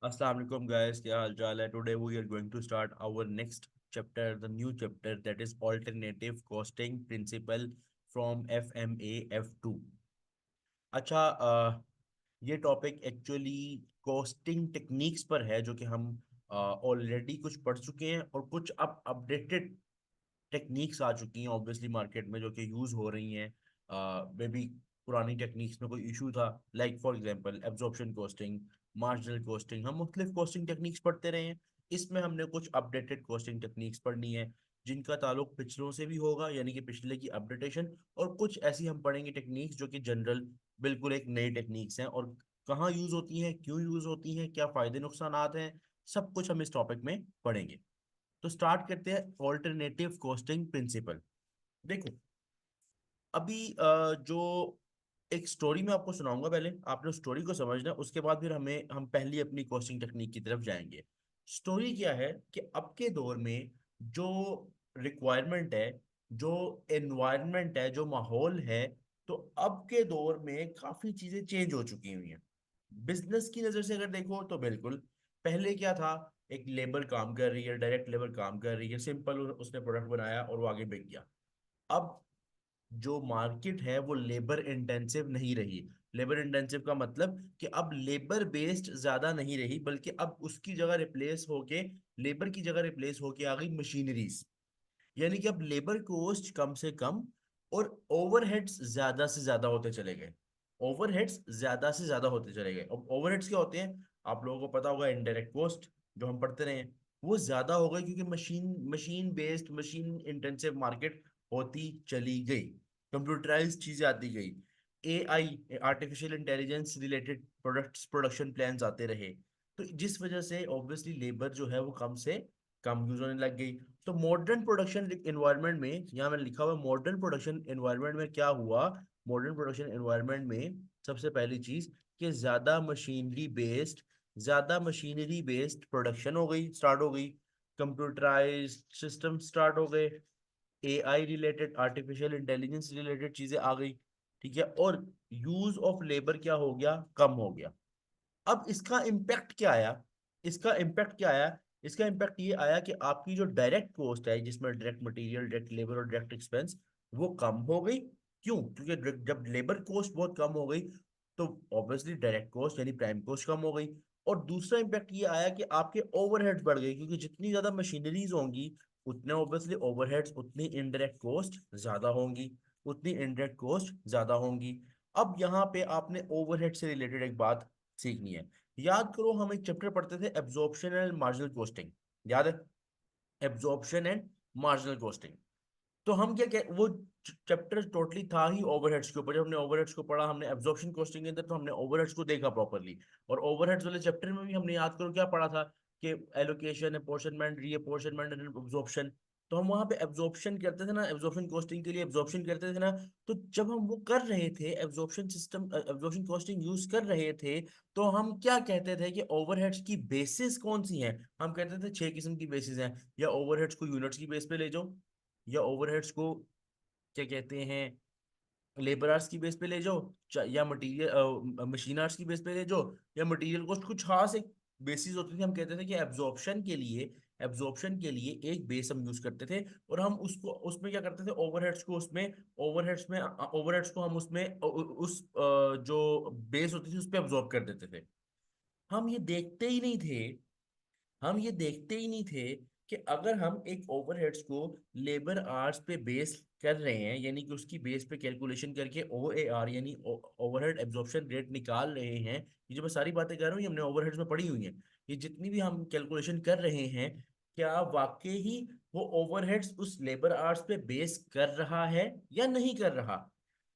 Assalamu alaikum guys, क्या हाल चाल है? Today we are going to start our next chapter, the new chapter that is alternative costing principle from FMA F2। अच्छा, ये topic actually costing techniques पर है जो कि हम ऑलरेडी कुछ पढ़ चुके हैं और कुछ अब अपडेटेड टेक्निक्स आ चुकी हैं ऑब्वियसली मार्केट में जो कि यूज हो रही हैं। मे बी पुरानी टेक्निक्स में कोई इशू था, like for example absorption costing, marginal costing. हम मुख्तलिफ कॉस्टिंग टेक्निक्स पढ़ते रहे हैं। इसमें हमने कुछ अपडेटेड कॉस्टिंग टेक्निक्स पढ़नी है जिनका ताल्लुक पिछलों से भी होगा, यानी कि पिछले की अपडेटेशन, और कुछ ऐसी हम पढ़ेंगे टेक्निक्स जो कि जनरल बिल्कुल एक नई टेक्निक्स हैं और कहाँ यूज होती हैं, क्यों यूज होती हैं, क्या फायदे नुकसान हैं, सब कुछ हम इस टॉपिक में पढ़ेंगे। तो स्टार्ट करते हैं ऑल्टरनेटिव कॉस्टिंग प्रिंसिपल। देखो, अभी जो एक स्टोरी में आपको सुनाऊंगा, पहले आपने उस स्टोरी को समझना, उसके बाद फिर हम पहली अपनी कॉस्टिंग टेक्निक की तरफ जाएंगे। स्टोरी क्या है कि अब के दौर में जो रिक्वायरमेंट है, जो एनवायरनमेंट है, जो माहौल है, तो अब के दौर में काफी चीजें चेंज हो चुकी हुई हैं। बिजनेस की नजर से अगर देखो तो बिल्कुल, पहले क्या था, एक लेबर काम कर रही है, डायरेक्ट लेबर काम कर रही है, सिंपल उसने प्रोडक्ट बनाया और वो आगे बिक गया। अब जो मार्केट है वो लेबर इंटेंसिव नहीं रही। लेबर इंटेंसिव का मतलब कि अब लेबर बेस्ड ज्यादा नहीं रही, बल्कि अब उसकी जगह रिप्लेस होके, लेबर की जगह रिप्लेस होके आ गई मशीनरीज। यानी कि अब लेबर कॉस्ट कम से कम और ओवरहेड्स ज्यादा से ज्यादा होते चले गए। ओवरहेड्स ज्यादा से ज्यादा होते चले गए। अब ओवरहेड्स क्या होते हैं, आप लोगों को पता होगा, इनडायरेक्ट कॉस्ट जो हम पढ़ते रहे हैं, वो ज्यादा हो गई क्योंकि machine based, machine intensive market होती चली गई। कंप्यूटराइज चीजें आती गई। AI, artificial intelligence related products, production plans आते रहे। तो जिस वजह से ऑब्वियसली लेबर जो है वो कम से कम यूज होने लग गई। तो मॉडर्न प्रोडक्शन एनवायरनमेंट में, यहाँ मैंने लिखा हुआ मॉडर्न प्रोडक्शन एनवायरनमेंट में क्या हुआ। मॉडर्न प्रोडक्शन एनवायरनमेंट में सबसे पहली चीज कि ज्यादा मशीनरी बेस्ड प्रोडक्शन हो गई, स्टार्ट हो गई। कंप्यूटराइज्ड सिस्टम स्टार्ट हो गए। AI related, artificial intelligence related चीजें आ गई। ठीक है, और यूज ऑफ लेबर क्या हो गया, कम हो गया। अब इसका इम्पैक्ट क्या आया, इसका इम्पैक्ट क्या आया, इसका इम्पैक्ट ये आया कि आपकी जो डायरेक्ट कॉस्ट है, जिसमें डायरेक्ट मटेरियल, डायरेक्ट लेबर और डायरेक्ट एक्सपेंस, वो कम हो गई। क्यों? क्योंकि जब लेबर कॉस्ट बहुत कम हो गई तो ऑब्वियसली डायरेक्ट कॉस्ट यानी प्राइम कॉस्ट कम हो गई। और दूसरा इम्पैक्ट ये आया कि आपके ओवरहेड्स बढ़ गए, क्योंकि जितनी ज्यादा मशीनरीज होंगी उतने ऑब्वियसली ओवरहेड्स, उतनी इनडायरेक्ट कॉस्ट ज्यादा होंगी, उतनी इनडायरेक्ट कॉस्ट ज्यादा होंगी। अब यहाँ पे आपने ओवरहेड से रिलेटेड एक बात सीखनी है। याद करो, हम एक चैप्टर पढ़ते थे एब्जॉर्प्शन एंड मार्जिनल कॉस्टिंग, याद है? Absorption and marginal costing. तो हम क्या क्या वो चैप्टर टोटली था ही ओवरहेड्स के ऊपर। जब हमने ओवरहेड्स को पढ़ा, हमने एब्जॉर्प्शन कॉस्टिंग के अंदर तो हमने ओवरहेड्स को देखा प्रॉपरली। और ओवरहेड्स वाले चैप्टर में भी हमने, याद करो, क्या पढ़ा था कि एलोकेशन, अपॉर्शनमेंट, रीअपॉर्शनमेंट एंड एब्जॉर्प्शन। तो हम वहां पे एब्जॉर्प्शन करते थे ना, एब्जॉर्प्शन कॉस्टिंग के लिए एब्जॉर्प्शन करते थे ना। तो जब हम वो कर रहे थे, absorption system, absorption costing use कर रहे थे, तो हम क्या कहते थे कि ओवरहेड्स की बेसिस कौन सी हैं? हम कहते थे 6 किस्म की बेसिस हैं। या ओवरहेड्स को यूनिट्स की बेस पे ले जाओ, या ओवरहेड्स को क्या कहते हैं, लेबर आर्ट्स की बेस पे ले जाओ, या मटीरियल मशीन आर्ट्स की बेस पे ले जाओ, या मटीरियल कॉस्ट, कुछ खास एक बेसिस होती थी। हम कहते थे कि एब्जॉर्प्शन के लिए एक बेस हम यूज करते थे, और हम उसको उसमें क्या करते थे, ओवरहेड्स को हम उसमें जो बेस होती थी उस पर एब्जॉर्ब कर देते थे। हम ये देखते ही नहीं थे हम ये देखते ही नहीं थे कि अगर हम एक ओवरहेड्स को लेबर आवर्स पे बेस कर रहे हैं, यानी कि उसकी बेस पे कैलकुलेशन करके ओ ए आर यानी ओवरहेड एब्जॉर्प्शन रेट निकाल रहे हैं। ये जो मैं सारी बातें कर रहा हूँ ये हमने ओवरहेड्स में पढ़ी हुई हैं। ये जितनी भी हम कैलकुलेशन कर रहे हैं, क्या वाकई ही वो ओवरहेड्स उस लेबर आवर्स पे बेस कर रहा है या नहीं कर रहा?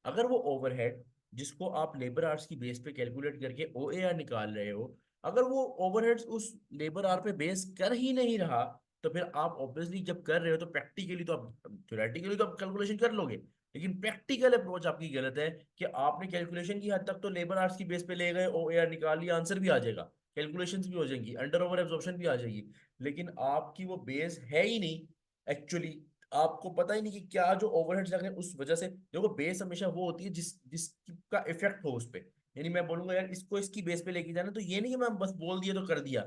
अगर वो ओवरहेड जिसको आप लेबर आवर्स की बेस पे कैलकुलेट करके ओ ए आर निकाल रहे हो, अगर वो ओवरहेड्स उस लेबर आवर पे बेस कर ही नहीं रहा, तो फिर आप ऑब्वियसली जब कर रहे हो तो प्रैक्टिकली तो आप, थ्योरेटिकली तो आप कैलकुलेशन कर लोगे, लेकिन प्रैक्टिकल अप्रोच आपकी गलत है कि आपने कैलकुलेशन की हद तक तो लेबर आवर्स की बेस पे ले गए, ओ ए आर निकाल लिया, आंसर भी आ जाएगा, कैलकुलेशंस भी हो जाएंगी, अंडर ओवर एब्जॉर्प्शन भी आ जाएगी, लेकिन आपकी वो बेस है ही नहीं एक्चुअली। आपको पता ही नहीं कि क्या जो ओवरहेड्स लग रहे हैं उस वजह से। देखो, बेस हमेशा वो होती है जिसका इफेक्ट हो उस पे। यानी मैं बोलूंगा यार इसको इसकी बेस पे लेके जाना, तो ये नहीं कि मैं बस बोल दिया तो कर दिया।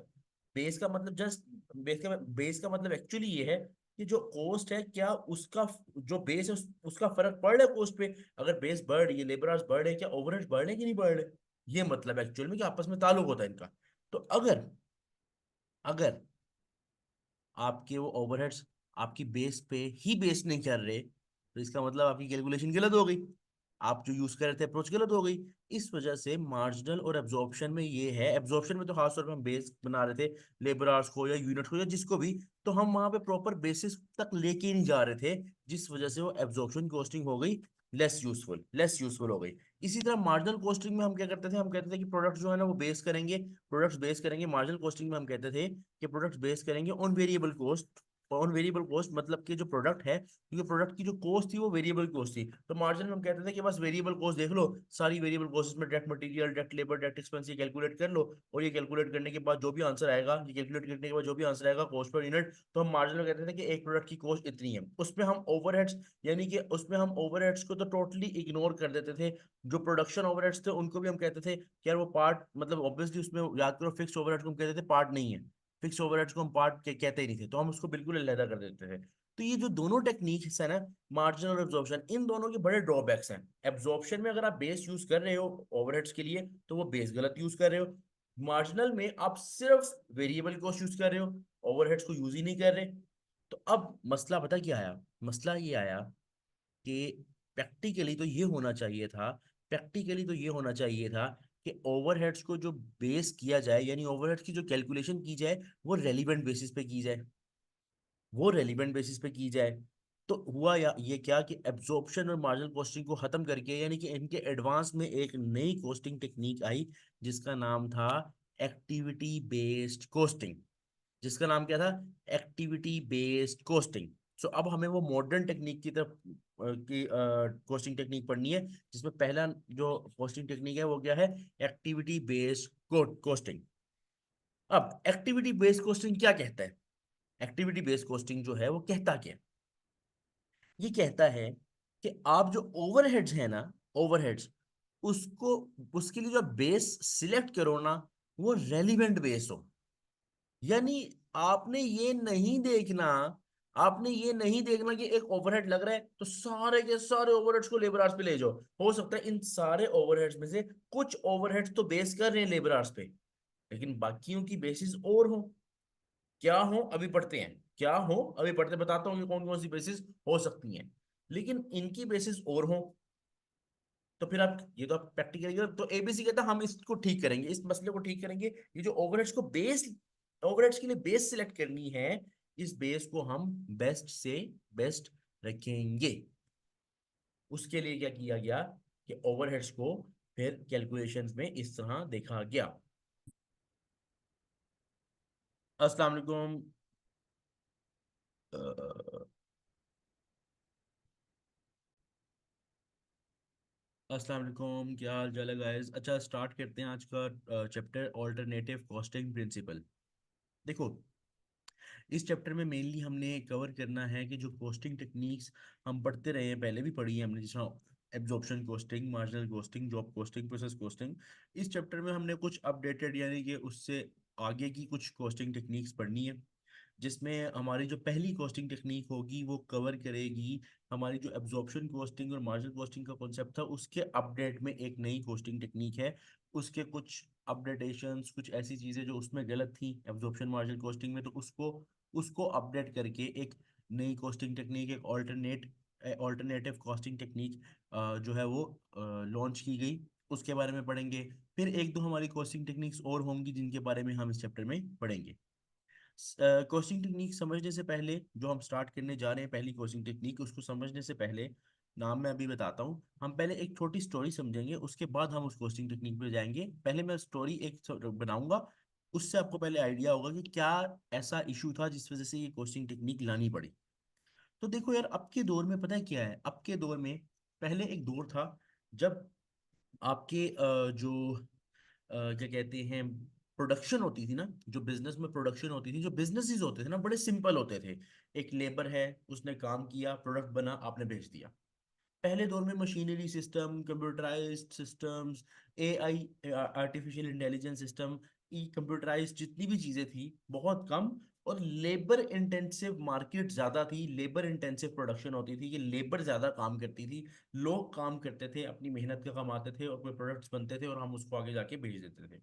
बेस का मतलब जस्ट, बेस का मतलब एक्चुअली ये है कि जो कॉस्ट है क्या उसका, जो बेस है उसका फर्क पड़ रहा है कॉस्ट पे। अगर बेस बढ़ रही है, लेबर आवर्स बढ़ रहे हैं, क्या ओवरहेड्स बढ़ रहे हैं कि नहीं बढ़ रहे, ये मतलब एक्चुअल में कि आपस में ताल्लुक होता है इनका। तो अगर अगर आपके वो ओवरहेड्स आपकी बेस पे ही बेस नहीं कर रहे, तो इसका मतलब आपकी कैलकुलेशन गलत हो गई, आप जो यूज कर रहे थे अप्रोच गलत हो गई। इस वजह से मार्जिनल और एब्जॉर्प्शन में ये है, एब्जॉर्प्शन में तो खासतौर पर हम बेस बना रहे थे लेबर आवर्स को या यूनिट को या जिसको भी, तो हम वहां पे प्रॉपर बेसिस तक लेके ही नहीं जा रहे थे, जिस वजह से वो एब्जॉर्प्शन कॉस्टिंग हो गई लेस यूजफुल हो गई। इसी तरह मार्जिनल कॉस्टिंग में हम क्या करते थे, हम कहते थे कि प्रोडक्ट जो है ना वो बेस करेंगे, प्रोडक्ट्स बेस करेंगे। मार्जिनल कॉस्टिंग में हम कहते थे कि प्रोडक्ट्स बेस करेंगे on variable cost. On variable cost मतलब कि जो प्रोडक्ट है, क्योंकि प्रोडक्ट की जो कॉस्ट थी वो वेरिएबल कॉस्ट थी, तो मार्जिन में हम कहते थे कि बस वेरिएबल कॉस्ट देख लो, सारी वेरिएबल कॉस्ट में direct material, direct labour, direct expense ये कैलकुलेट कर लो, और ये कैलकुलेट करने के बाद जो भी आंसर आएगा, ये कैलकुलेट करने के बाद जो भी आंसर आएगा कॉस्ट पर यूनिट, तो हम मार्जिन में कहते थे कि एक प्रोडक्ट की कॉस्ट इतनी है। उसमें हम ओवरहेड्स, यानी कि उसमें हम ओवरहेड्स को तो टोटली इग्नोर कर देते थे। जो प्रोडक्शन ओवरहेड्स थे उनको भी हम कहते थे कि यार वो पार्ट, मतलब ऑब्वियसली उसमें याद करो फिक्स ओवरहेड्स को हम कहते थे पार्ट नहीं है, फिक्स ओवरहेड्स को हम पार्ट कहते ही नहीं थे, तो हम उसको बिल्कुल अलग कर देते थे। तो ये जो दोनों टेक्निक्स है ना, मार्जिन और एब्जॉर्प्शन, इन दोनों के बड़े ड्रॉबैक्स हैं। एब्जॉर्प्शन में अगर आप बेस यूज कर रहे हो ओवरहेड्स के लिए, तो वो बेस गलत यूज कर रहे हो। मार्जिनल में आप सिर्फ वेरिएबल कॉस्ट यूज कर रहे हो, ओवरहेड्स को यूज ही नहीं कर रहे। तो अब मसला पता क्या आया, मसला ये आया कि प्रैक्टिकली तो ये होना चाहिए था, प्रैक्टिकली तो ये होना चाहिए था कि ओवरहेड्स को जो बेस किया जाए, यानी ओवरहेड्स की जो कैलकुलेशन की जाए वो रेलिवेंट बेसिस पे की जाए, वो रेलिवेंट बेसिस पे की जाए। तो हुआ या ये क्या कि एब्जॉर्प्शन और मार्जिनल कॉस्टिंग को खत्म करके, यानी कि इनके एडवांस में एक नई कॉस्टिंग टेक्निक आई जिसका नाम था एक्टिविटी बेस्ड कॉस्टिंग। जिसका नाम क्या था, एक्टिविटी बेस्ड कॉस्टिंग। सो अब हमें वो मॉडर्न टेक्निक की तरफ की कॉस्टिंग टेक्निक पढ़नी है, जिसमें पहला जो कॉस्टिंग टेक्निक है वो क्या है, एक्टिविटी बेस्ड कॉस्टिंग। अब एक्टिविटी बेस्ड कॉस्टिंग क्या कहता है, एक्टिविटी बेस्ड कॉस्टिंग जो है वो कहता क्या है? ये कहता है कि आप जो ओवरहेड्स है ना, ओवरहेड्स, उसको, उसके लिए जो बेस सिलेक्ट करो ना, वो रेलिवेंट बेस हो। यानी आपने ये नहीं देखना, आपने ये नहीं देखना कि एक ओवरहेड लग रहा है तो सारे के सारे ओवरहेड्स को लेबर आवर्स पे ले जाओ। हो सकता है इन सारे ओवरहेड्स में से कुछ ओवरहेड्स तो बेस कर रहे हैं लेबर आवर्स पे, लेकिन बाकियों की बेसिस और हो। क्या हो अभी पढ़ते हैं, क्या हो अभी पढ़ते, बताता हूँ कि कौन कौन सी बेसिस हो सकती हैं, लेकिन इनकी बेसिस और हो। तो फिर आप ये तो आप प्रैक्टिकली, तो एबीसी कहता है हम इसको ठीक करेंगे, इस मसले को ठीक करेंगे। ये जो ओवरहेड्स को बेस, ओवरहेड्स के लिए बेस सिलेक्ट करनी है, इस बेस को हम बेस्ट से बेस्ट रखेंगे। उसके लिए क्या किया गया कि ओवरहेड्स को फिर कैलकुलेशंस में इस तरह देखा गया। अस्सलाम वालेकुम। अस्सलाम वालेकुम, क्या हाल चाल है गाइस। अच्छा स्टार्ट करते हैं आज का चैप्टर, ऑल्टरनेटिव कॉस्टिंग प्रिंसिपल। देखो, इस चैप्टर में मेनली हमने कवर करना है कि जो कॉस्टिंग टेक्निक्स हम पढ़ते रहे हैं, पहले भी पढ़ी है हमने, जैसा absorption costing, marginal costing, job costing, process costing. इस चैप्टर में हमने कुछ अपडेटेड यानी कि उससे आगे की कुछ कॉस्टिंग टेक्निक्स पढ़नी है, जिसमें हमारी जो पहली कॉस्टिंग टेक्निक होगी वो कवर करेगी हमारी जो एब्जॉर्प्शन कॉस्टिंग और मार्जिनल कॉस्टिंग का कॉन्सेप्ट था, उसके अपडेट में एक नई कॉस्टिंग टेक्निक है। उसके कुछ अपडेटेशंस, कुछ ऐसी चीज़ें जो उसमें गलत थी एब्जॉर्प्शन मार्जिनल कॉस्टिंग में, तो उसको उसको अपडेट करके एक नई कॉस्टिंग टेक्निक, एक ऑल्टरनेटिव कॉस्टिंग टेक्निक जो है वो लॉन्च की गई। उसके बारे में पढ़ेंगे। फिर एक दो हमारी कॉस्टिंग टेक्निक्स और होंगी जिनके बारे में हम इस चैप्टर में पढ़ेंगे। कोचिंग टेक्निक समझने से पहले, जो हम स्टार्ट करने जा रहे हैं पहली कोचिंग टेक्निक, उसको समझने से पहले नाम मैं अभी बताता हूँ। हम पहले एक छोटी स्टोरी समझेंगे, उसके बाद हम उस कोचिंग टेक्निक पे जाएंगे। पहले मैं स्टोरी एक बनाऊंगा, उससे आपको पहले आइडिया होगा कि क्या ऐसा इशू था जिस वजह से ये कोचिंग टेक्निक लानी पड़ी। तो देखो यार, अब के दौर में पता है क्या है, अब के दौर में, पहले एक दौर था जब आपके जो क्या कहते हैं, प्रोडक्शन होती थी ना, जो बिजनेस में प्रोडक्शन होती थी, जो बिजनेसेस होते थे ना, बड़े सिंपल होते थे। एक लेबर है, उसने काम किया, प्रोडक्ट बना, आपने बेच दिया। पहले दौर में machinery system, computerized systems, AI, artificial intelligence system, e computerized जितनी भी चीजें थी बहुत कम, और लेबर इंटेंसिव मार्केट ज्यादा थी, लेबर इंटेंसिव प्रोडक्शन होती थी कि लेबर ज्यादा काम करती थी, लोग काम करते थे, अपनी मेहनत का कमाते थे और कोई प्रोडक्ट्स बनते थे और हम उसको आगे जाके भेज देते थे।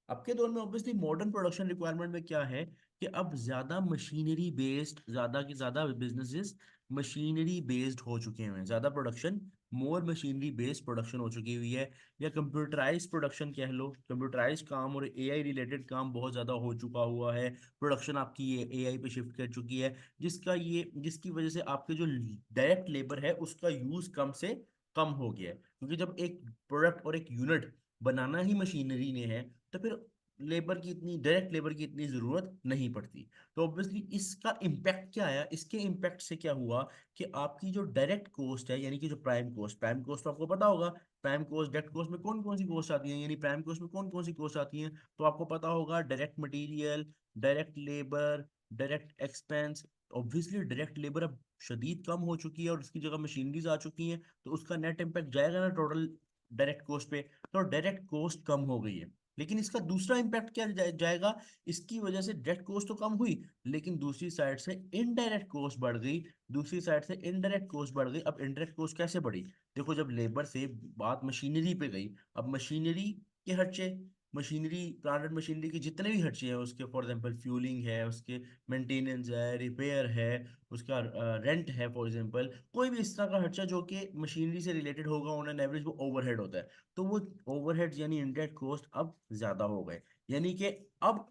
अब के दौर में ऑब्वियसली मॉडर्न प्रोडक्शन रिक्वायरमेंट में क्या है कि अब ज्यादा मशीनरी बेस्ड, ज्यादा की ज्यादा बिजनेसेस मशीनरी बेस्ड हो चुके हैं, ज्यादा प्रोडक्शन, मोर मशीनरी बेस्ड प्रोडक्शन हो चुकी हुई है, या कंप्यूटराइज प्रोडक्शन कह लो, कंप्यूटराइज काम और एआई रिलेटेड काम बहुत ज्यादा हो चुका हुआ है, प्रोडक्शन आपकी ये एआई पे शिफ्ट कर चुकी है, जिसकी वजह से आपके जो डायरेक्ट लेबर है उसका यूज कम से कम हो गया है, क्योंकि जब एक प्रोडक्ट और एक यूनिट बनाना ही मशीनरी ने है, तो फिर लेबर की इतनी, डायरेक्ट लेबर की इतनी जरूरत नहीं पड़ती। तो ऑब्वियसली इसका इम्पैक्ट क्या आया, इसके इम्पैक्ट से क्या हुआ कि आपकी जो डायरेक्ट कॉस्ट है, यानी कि जो प्राइम कॉस्ट तो आपको पता होगा, प्राइम कॉस्ट डायरेक्ट कॉस्ट में कौन कौन सी कॉस्ट आती है, यानी प्राइम कॉस्ट में कौन कौन सी कॉस्ट आती है, तो आपको पता होगा direct material, direct labour, direct expense. Obviously direct labour अब शदीद कम हो चुकी है और उसकी जगह मशीनरीज आ चुकी हैं, तो उसका नेट इम्पैक्ट जाएगा ना टोटल डायरेक्ट कॉस्ट पे, तो डायरेक्ट कॉस्ट कम हो गई है। लेकिन इसका दूसरा इम्पैक्ट क्या जाएगा, इसकी वजह से डायरेक्ट कॉस्ट तो कम हुई, लेकिन दूसरी साइड से इनडायरेक्ट कॉस्ट बढ़ गई, दूसरी साइड से इनडायरेक्ट कॉस्ट बढ़ गई। अब इनडायरेक्ट कॉस्ट कैसे बढ़ी, देखो जब लेबर से बात मशीनरी पे गई, अब मशीनरी के खर्चे, मशीनरी, प्लांट एंड मशीनरी के जितने भी खर्चे हैं उसके, फॉर एग्जांपल फ्यूलिंग है, उसके मेंटेनेंस है, रिपेयर है, उसका रेंट है, फॉर एग्जांपल कोई भी इस तरह का खर्चा जो कि मशीनरी से रिलेटेड होगा ऑन एन एवरेज, वो ओवरहेड होता है। तो वो ओवरहेड्स यानी इनडायरेक्ट कॉस्ट अब ज्यादा हो गए, यानी कि अब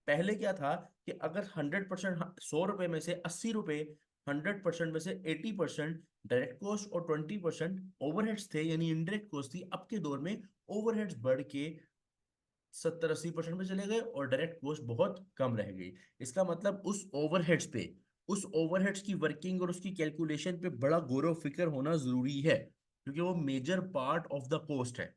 पहले क्या था कि अगर 100%, 100 रुपए में से 80 रुपए, 100% में से 80% डायरेक्ट कॉस्ट और 20% ओवरहेड्स थे यानी इनडायरेक्ट कॉस्ट थी, अब के दौर में ओवरहेड्स बढ़ के 70-80% पे चले गए और डायरेक्ट कॉस्ट बहुत कम रह गई। इसका मतलब उस ओवरहेड्स की वर्किंग और उसकी कैलकुलेशन पे बड़ा गौर फिक्र होना जरूरी है, क्योंकि वो major part of the cost है।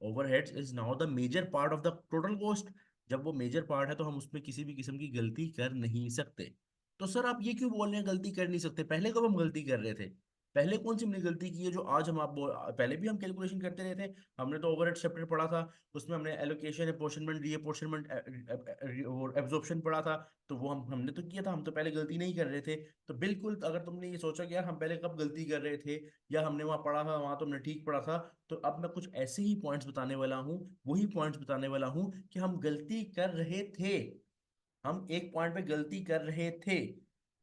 Overheads is now the major part of the total cost. जब वो मेजर पार्ट है तो हम उसमें किसी भी किस्म की गलती कर नहीं सकते। तो सर आप ये क्यों बोल रहे हैं गलती कर नहीं सकते, पहले कब हम गलती कर रहे थे, पहले कौन सी हमने गलती की है जो आज हम पहले भी हम कैलकुलेशन करते रहे थे। हमने तो ओवरहेड चैप्टर पढ़ा था, उसमें हमने एलोकेशन, अपोर्शनमेंट, रीअपोर्शनमेंट और एब्जॉर्प्शन पढ़ा था, तो वो हमने तो किया था, हम तो पहले गलती नहीं कर रहे थे। तो बिल्कुल अगर तुमने ये सोचा कि यार हम पहले कब गलती कर रहे थे, या हमने वहाँ पढ़ा था वहाँ तो हमने ठीक पढ़ा था, तो अब मैं कुछ ऐसे ही पॉइंट्स बताने वाला हूँ, वही पॉइंट्स बताने वाला हूँ कि हम गलती कर रहे थे, हम एक पॉइंट पे गलती कर रहे थे।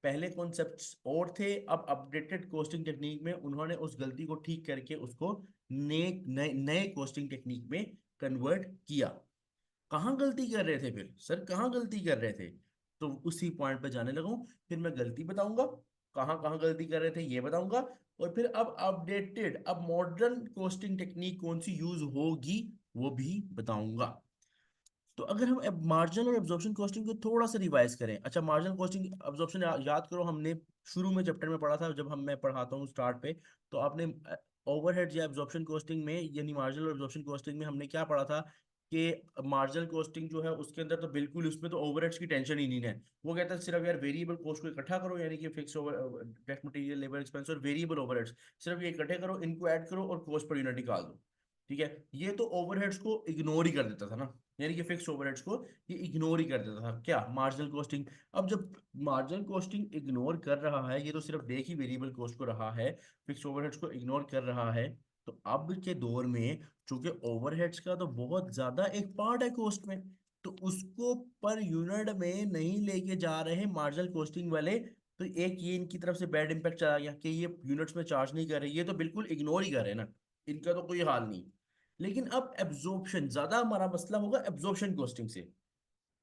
पहले कॉन्सेप्ट्स और थे, अब अपडेटेड कोस्टिंग टेक्निक में उन्होंने उस गलती को ठीक करके उसको नए नए नए कोस्टिंग टेक्निक में कन्वर्ट किया। कहाँ गलती कर रहे थे फिर सर, कहाँ गलती कर रहे थे, तो उसी पॉइंट पे जाने लगा हूं। फिर मैं गलती बताऊंगा, कहाँ कहाँ गलती कर रहे थे ये बताऊंगा, और फिर अब अपडेटेड, अब मॉडर्न कोस्टिंग टेक्निक कौन सी यूज होगी वो भी बताऊंगा। तो अगर हम अब मार्जिनल और एब्जॉर्प्शन कॉस्टिंग को थोड़ा सा रिवाइज करें, अच्छा मार्जिनल कॉस्टिंग एब्जॉर्प्शन याद करो, हमने शुरू में चैप्टर में पढ़ा था, जब मैं पढ़ाता हूँ स्टार्ट पे, तो आपने ओवरहेड या एब्जॉर्प्शन कॉस्टिंग में यानी मार्जिनल और एब्जॉर्प्शन कॉस्टिंग में हमने क्या पढ़ा था कि मार्जिनल कॉस्टिंग जो है उसके अंदर तो बिल्कुल उसमें तो ओवरहेड्स की टेंशन ही नहीं है। वो कहता है सिर्फ यार वेरिएबल कॉस्ट को इकट्ठा करो, यानी कि fix over, direct material, labour expense और वेरिएबल ओवरहेड्स, सिर्फ ये इकट्ठे करो, इनको ऐड करो और कॉस्ट पर यूनिट निकाल दो। ठीक है, ये तो ओवरहेड्स को इग्नोर ही कर देता था ना, यानी कि फिक्स ओवरहेड्स को ये इग्नोर ही कर देता था, क्या मार्जिनल कॉस्टिंग। अब जब मार्जिनल कॉस्टिंग इग्नोर कर रहा है, ये तो सिर्फ देख ही वेरिएबल कॉस्ट को रहा है, फिक्स ओवरहेड्स को इग्नोर कर रहा है, तो अब के दौर में चूंकि ओवरहेड्स का तो बहुत ज्यादा एक पार्ट है कॉस्ट में, तो उसको पर यूनिट में नहीं लेके जा रहे मार्जिनल कॉस्टिंग वाले, तो एक ये इनकी तरफ से बैड इंपैक्ट चला गया कि ये यूनिट्स में चार्ज नहीं कर रहे, ये तो बिल्कुल इग्नोर ही कर रहे हैं ना, इनका तो कोई हाल नहीं। लेकिन अब एब्जॉर्प्शन ज्यादा हमारा मसला होगा एब्जॉर्प्शन कॉस्टिंग से,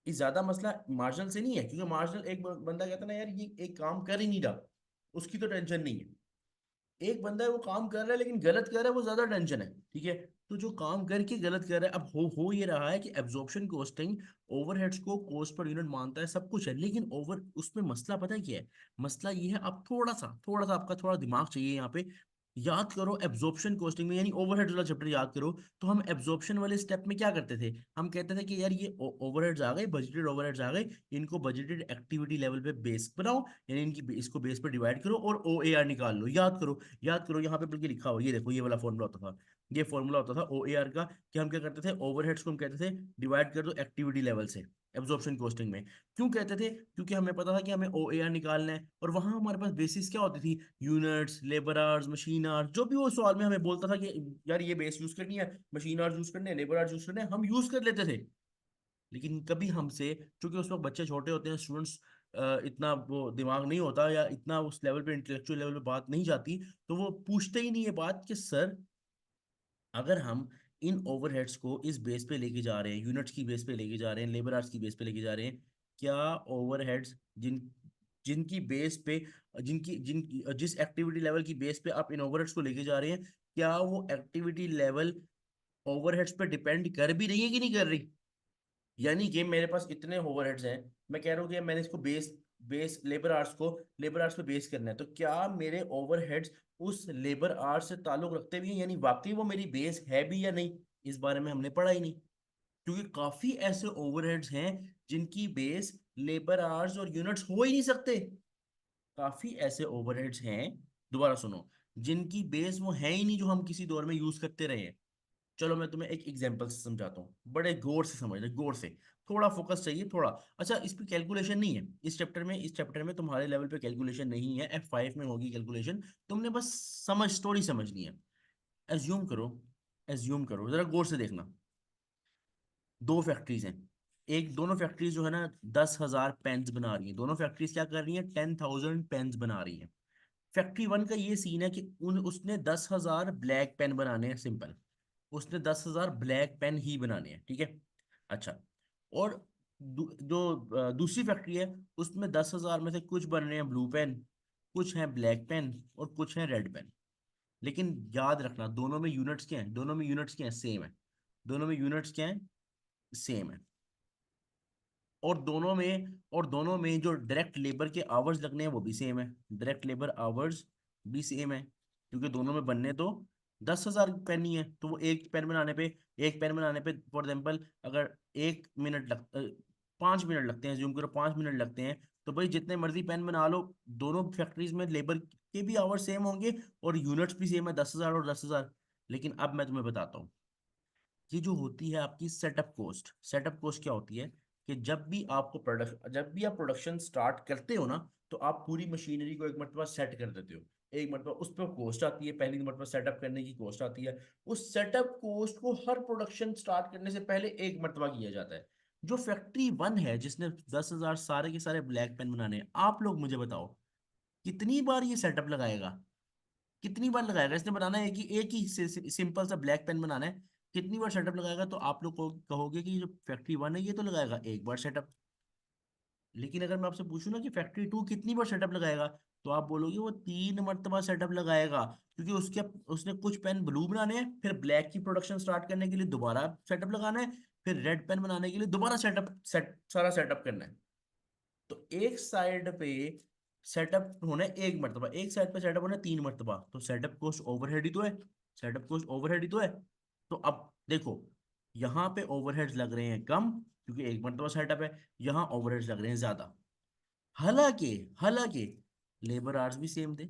ये ज्यादा मसला मार्जिनल से नहीं है, क्योंकि मार्जिनल एक बंदा कहता है ना यार ये एक काम कर ही नहीं रहा, उसकी तो टेंशन नहीं है। एक बंदा है वो काम कर रहा है लेकिन गलत कर रहा है, वो ज्यादा टेंशन है। ठीक है, तो जो काम करके गलत कर रहा है, अब हो ये रहा है कि एब्जॉर्प्शन कॉस्टिंग ओवरहेड्स को कॉस्ट पर यूनिट मानता है, सब कुछ है, लेकिन उसमें मसला पता है क्या है, मसला ये है, अब थोड़ा सा आपका थोड़ा दिमाग चाहिए यहाँ पे। याद करो एब्जॉर्प्शन कॉस्टिंग में, यानी ओवरहेड्स वाला चैप्टर याद करो, तो हम एब्जॉर्प्शन वाले स्टेप में क्या करते थे, हम कहते थे कि यार ये ओवरहेड्स आ गए, बजटेड ओवरहेड्स आ गए, इनको बजटेड एक्टिविटी लेवल पे बेस बनाओ, यानी इनकी इसको बेस पे डिवाइड करो और OAR निकाल लो। याद करो, याद करो, यहाँ पे बल्कि लिखा हो, ये देखो ये वाला फॉर्मूला होता था, ये फॉर्मूला होता था OAR का, कि हम क्या करते थे, ओवरहेड्स को हम कहते थे डिवाइड कर दो एक्टिविटी लेवल से एब्जॉर्प्शन कॉस्टिंग में। क्यों कहते थे, क्योंकि हमें पता था कि हमें OAR निकालना है, और वहां हमारे पास बेसिस क्या होती थी, units, labour hours, machine hours, जो भी वो सवाल में हमें बोलता था कि यार ये बेस यूज करनी है, मशीन आवर्स यूज करने हैं, लेबर आवर्स यूज करने हैं, हम यूज कर लेते थे। लेकिन कभी हमसे, क्योंकि उस वक्त बच्चे छोटे होते हैं, स्टूडेंट्स, इतना वो दिमाग नहीं होता, या इतना उस लेवल पे इंटेलेक्चुअल लेवल पे बात नहीं जाती, तो वो पूछते ही नहीं है बात कि सर, अगर हम इन ओवरहेड्स को इस बेस पे लेके जा रहे हैं, यूनिट्स की बेस पे लेके जा रहे हैं, लेबर आवर्स की बेस पे लेके जा रहे हैं, क्या ओवरहेड्स जिनकी बेस पे, जिस एक्टिविटी लेवल की बेस पे आप इन ओवरहेड्स को लेके जा रहे हैं, क्या वो एक्टिविटी लेवल ओवरहेड्स पे डिपेंड कर भी रही है कि नहीं कर रही। यानी कि मेरे पास इतने ओवरहेड्स हैं, मैं कह रहा हूँ कि मैंने इसको बेस बेस लेबर आवर्स पे बेस करना है, तो क्या मेरे ओवरहेड्स उस लेबर आवर्स से ताल्लुक रखते भी हैं, यानी वाकई वो मेरी बेस है भी या नहीं, इस बारे में हमने पढ़ा ही नहीं। क्योंकि काफी ऐसे ओवरहेड्स हैं जिनकी बेस लेबर आवर्स और यूनिट्स हो ही नहीं सकते। काफी ऐसे ओवरहेड्स हैं, दोबारा सुनो, जिनकी बेस वो है ही नहीं, जो हम किसी दौर में यूज करते रहे हैं। चलो मैं तुम्हें एक एग्जांपल से समझाता हूँ, बड़े गौर से समझना, गौर से, थोड़ा फोकस चाहिए थोड़ा। अच्छा, इस पे कैलकुलेशन नहीं है इस चैप्टर में तुम्हारे लेवल पे कैलकुलेशन नहीं है, F5 में होगी कैलकुलेशन, तुमने बस स्टोरी समझनी है। एज्यूम करो, एज्यूम करो, जरा गौर से देखना, दो फैक्ट्रीज हैं, एक, दोनों फैक्ट्रीज जो है ना 10,000 पेन्स बना रही हैं, दोनों फैक्ट्रीज क्या कर रही हैं, 10,000 पेन्स बना रही हैं। फैक्ट्री वन का ये सीन है कि उसने 10,000 ब्लैक पेन बनाने हैं, सिंपल, उसने 10,000 ब्लैक पेन ही बनाने हैं, ठीक है। अच्छा, और दूसरी फैक्ट्री है, उसमें 10,000 में से कुछ बन रहे हैं ब्लू पेन, कुछ हैं ब्लैक पेन, और कुछ हैं रेड पेन। लेकिन याद रखना, दोनों में यूनिट्स क्या हैं, दोनों में यूनिट्स क्या हैं, सेम है। दोनों में यूनिट्स क्या हैं, सेम है। और दोनों में जो डायरेक्ट लेबर के आवर्स लगने हैं वो भी सेम है, डायरेक्ट लेबर आवर्स भी सेम है, क्योंकि दोनों में बनने तो 10,000 पेन ही है। तो वो एक पेन बनाने पे फॉर एग्जाम्पल, अगर 1 मिनट 5 मिनट लगते हैं, जूम करो 5 मिनट लगते हैं, तो भाई जितने मर्जी पेन बना लो, दोनों फैक्ट्रीज में लेबर के भी आवर्स सेम होंगे, और यूनिट्स भी सेम है, 10,000 और 10,000। लेकिन अब मैं तुम्हें बताता हूँ, ये जो होती है आपकी सेटअप कॉस्ट क्या होती है, कि जब भी आप प्रोडक्शन स्टार्ट करते हो ना, तो आप पूरी मशीनरी को एक मरतबा सेट कर देते हो, एक मरतबा उस पर कॉस्ट आती है, पहली मरतबा सेटअप करने की कॉस्ट आती है। उस सेटअप कॉस्ट को हर प्रोडक्शन स्टार्ट करने से पहले एक मरतबा किया जाता है। जो फैक्ट्री वन है, जिसने 10,000 सारे के सारे ब्लैक पेन बनाने हैं, आप लोग मुझे बताओ कितनी बार ये सेटअप लगाएगा, कितनी बार लगाएगा, इसने बनाना है कि एक ही सिंपल सा ब्लैक पेन बनाना है, कितनी बार सेटअप लगाएगा, तो आप लोग को कहोगे कि जो फैक्ट्री वन है ये तो लगाएगा एक बार सेटअप। लेकिन अगर मैं आपसे पूछूं ना कि फैक्ट्री टू कितनी बार सेटअप लगाएगा, तो आप बोलोगे वो 3 मरतबा सेटअप लगाएगा, क्योंकि उसने कुछ पेन ब्लू बनाने हैं, फिर ब्लैक की प्रोडक्शन स्टार्ट करने के लिए दोबारा सेटअप लगाना है, फिर रेड पेन बनाने के लिए दोबारा सारा सेटअप करना है। तो एक साइड पे सेटअप होना है एक मरतबा, एक साइड पे सेटअप होना है 3 मरतबा, तो सेटअप कॉस्ट ओवरहेड ही तो है, सेटअप कॉस्ट ओवरहेड ही तो है। तो अब देखो, यहाँ पे ओवरहेड्स लग रहे हैं कम, क्योंकि एक मरतबा सेटअप है, यहाँ ओवरहेड्स लग रहे हैं ज्यादा। हालांकि हालांकि लेबर आवर्स भी सेम थे,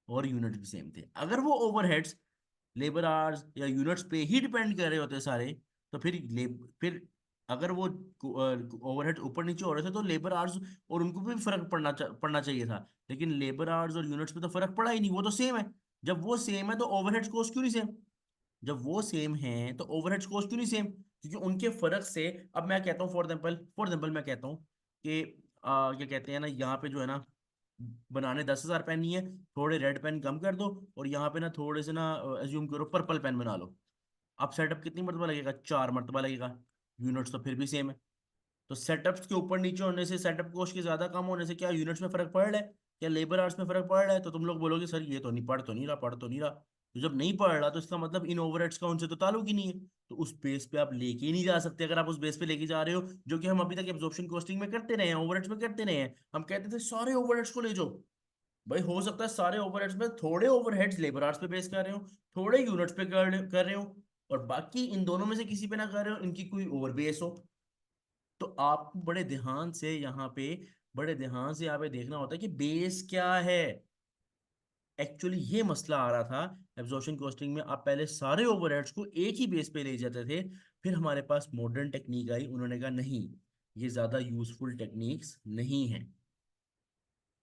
और यूनिट्स भी सेम थे। अगर वो ओवरहेड्स लेबर आवर्स या यूनिट्स पे ही डिपेंड कर रहे होते सारे, तो फिर अगर वो ओवरहेड ऊपर नीचे हो रहे थे, तो लेबर आवर्स और उनको भी फर्क पड़ना चाहिए था। लेकिन लेबर आवर्स और यूनिट्स पे तो फर्क पड़ा ही नहीं, वो तो सेम है। जब वो सेम है तो ओवरहेड्स कॉस्ट क्यों नहीं सेम, जब वो सेम है तो ओवरहेड्स कॉस्ट क्यों नहीं सेम, क्योंकि उनके फर्क से, अब मैं कहता हूँ फॉर एग्जाम्पल मैं कहता हूँ कि क्या कहते हैं ना, यहाँ पे जो है ना, बनाने 10,000 पेन ही है, थोड़े रेड पेन कम कर दो, और यहाँ पे ना थोड़े से ना एज्यूम करो पर्पल पेन बना लो। अब सेटअप कितनी मरतबा लगेगा, 4 मरतबा लगेगा। यूनिट्स तो फिर भी सेम है। तो सेटअप्स के ऊपर नीचे होने से, सेटअप कॉस्ट के ज्यादा कम होने से क्या यूनिट्स में फर्क पड़ रहा है, क्या लेबर आवर्स में फर्क पड़ रहा है, तो तुम लोग बोलोगे सर ये तो नहीं पढ़ तो नहीं रहा। तो जब नहीं पढ़ रहा, तो इसका मतलब इन ओवरहेड्स का उनसे तो ताल्लुक ही नहीं है। तो उस बेस पे आप लेके ही नहीं जा सकते, अगर आप उस बेस पे लेके जा रहे हो, जो कि हम अभी तक एब्जॉर्प्शन कॉस्टिंग में करते रहे हैं, ओवरहेड्स में करते रहे हैं, हम कहते थे सारे ओवरहेड्स को ले जाओ, भाई हो सकता है सारे ओवरहेड्स में थोड़े ओवरहेड्स लेबर आवर्स पे बेस कर रहे हो, थोड़े यूनिट्स पे कर रहे हो, और बाकी इन दोनों में से किसी पे ना कर रहे हो, इनकी कोई ओवर बेस हो। तो आपको बड़े ध्यान से यहाँ पे देखना होता है कि बेस क्या है। एक्चुअली ये मसला आ रहा था एब्जॉर्प्शन कॉस्टिंग में, आप पहले सारे ओवरहेड्स को एक ही बेस पे ले जाते थे। फिर हमारे पास मॉडर्न टेक्निक आई, उन्होंने कहा नहीं, ये ज्यादा यूजफुल टेक्निक्स नहीं है।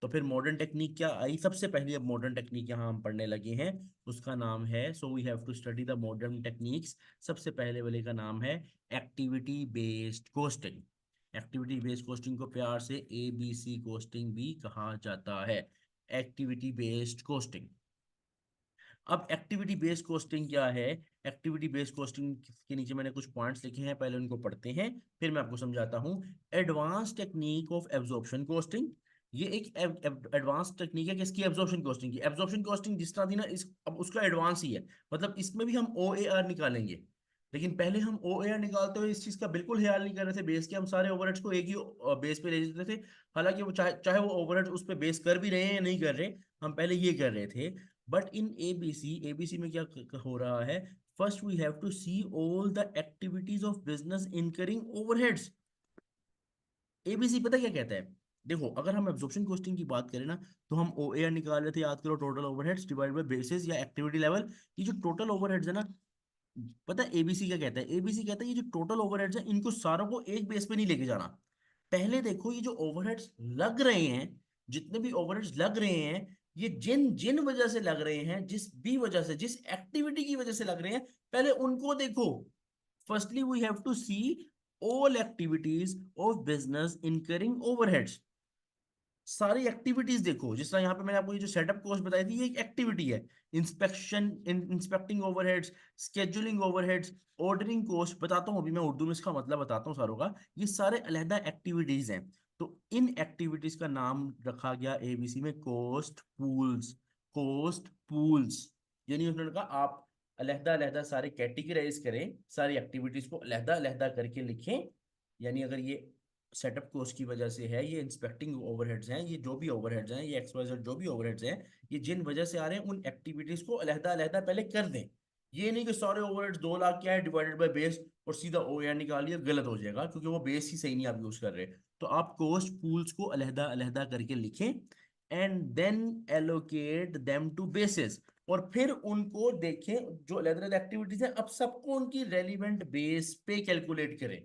तो फिर मॉडर्न टेक्निक क्या आई सबसे पहले, अब मॉडर्न टेक्निक यहाँ हम पढ़ने लगे हैं, उसका नाम है, so we have to study the modern techniques. सबसे पहले वाले का नाम है activity based costing. Activity based costing को प्यार से ABC कोस्टिंग भी कहा जाता है। Activity based costing. अब एक्टिविटी बेस्ड कोस्टिंग क्या है? एक्टिविटी बेस्ड कोस्टिंग के नीचे मैंने कुछ पॉइंट्स लिखे हैं, पहले उनको पढ़ते हैं, फिर मैं आपको समझाता हूँ। Advance technique of absorption costing. ये एक एडवांस टेक्निक है किसकी? एब्जॉर्प्शन कोस्टिंग की। एब्जॉर्प्शन कोस्टिंग जिस तरह थी ना, इस अब उसका एडवांस ही है। मतलब इसमें भी हम OAR निकालेंगे, लेकिन पहले हम OAR निकालते हुए इस चीज का बिल्कुल ख्याल नहीं कर रहे थे बेस के, हम सारे ओवरहेड्स को एक ही बेस पे ले जाते थे। हालांकि वो चाहे चाहे वो ओवरहेड्स उस पर बेस कर भी रहे हैं या नहीं कर रहे, हम पहले ये कर रहे थे। बट इन एबीसी में क्या हो रहा है? First we have to see all the activities of business incurring overheads. ABC पता क्या कहता है? देखो, अगर हम एब्जॉर्प्शन कॉस्टिंग की बात करें ना, तो हम OAR निकाल रहे थे, याद करो, total overheads divide by basis या एक्टिविटी लेवल। ये जो टोटल ओवरहेड्स है ना, पता है एबीसी क्या कहता है? एबीसी कहता है ये जो टोटल ओवरहेड्स है, इनको सारों को एक बेस पे नहीं लेके जाना। पहले देखो ये जो ओवरहेड्स लग रहे हैं, जितने भी ओवरहेड्स लग रहे हैं, ये जिन जिन वजह से लग रहे हैं, जिस भी वजह से, जिस एक्टिविटी की वजह से लग रहे हैं, पहले उनको देखो। Firstly we have to see all activities of business incurring overheads. सारी एक्टिविटीज देखो, जिस तरह यहाँ पे मैंने आपको ये जो सेटअप कॉस्ट बताई थी, ये एक एक्टिविटी है। Inspecting overheads, scheduling overheads, ordering cost, बताता हूँ अभी मैं उर्दू में इसका मतलब बताता हूँ सारों का। ये सारे अलहदा एक्टिविटीज हैं। तो इन एक्टिविटीज का नाम रखा गया ABC में कॉस्ट पूल्स। कॉस्ट पूल्स यानी उन्होंने कहा आप अलहदा अलहदा सारे कैटेगराइज करें, सारी एक्टिविटीज को अलहदा अलहदा करके लिखें। यानी अगर ये सेटअप कॉस्ट की वजह से है, ये इंस्पेक्टिंग ओवरहेड्स हैं, ये जो भी ओवरहेड्स हैं, ये XYZ जो भी ओवरहेड्स हैं, ये जिन वजह से आ रहे हैं, उन एक्टिविटीज को अलहदा अलहदा पहले कर दें। ये नहीं कि सारे ओवरहेड्स 2 लाख क्या है डिवाइडेड बाय बेस और सीधा OAR निकालिए, गलत हो जाएगा, क्योंकि वो बेस ही सही नहीं आप यूज कर रहे। तो आप कॉस्ट पूल्स को अलहदा अलहदा करके लिखें, and then allocate them to basis. और फिर उनको देखें, जो अलग अलग एक्टिविटीज हैं, अब सबको उनकी रेलिवेंट बेस पे कैलकुलेट करें।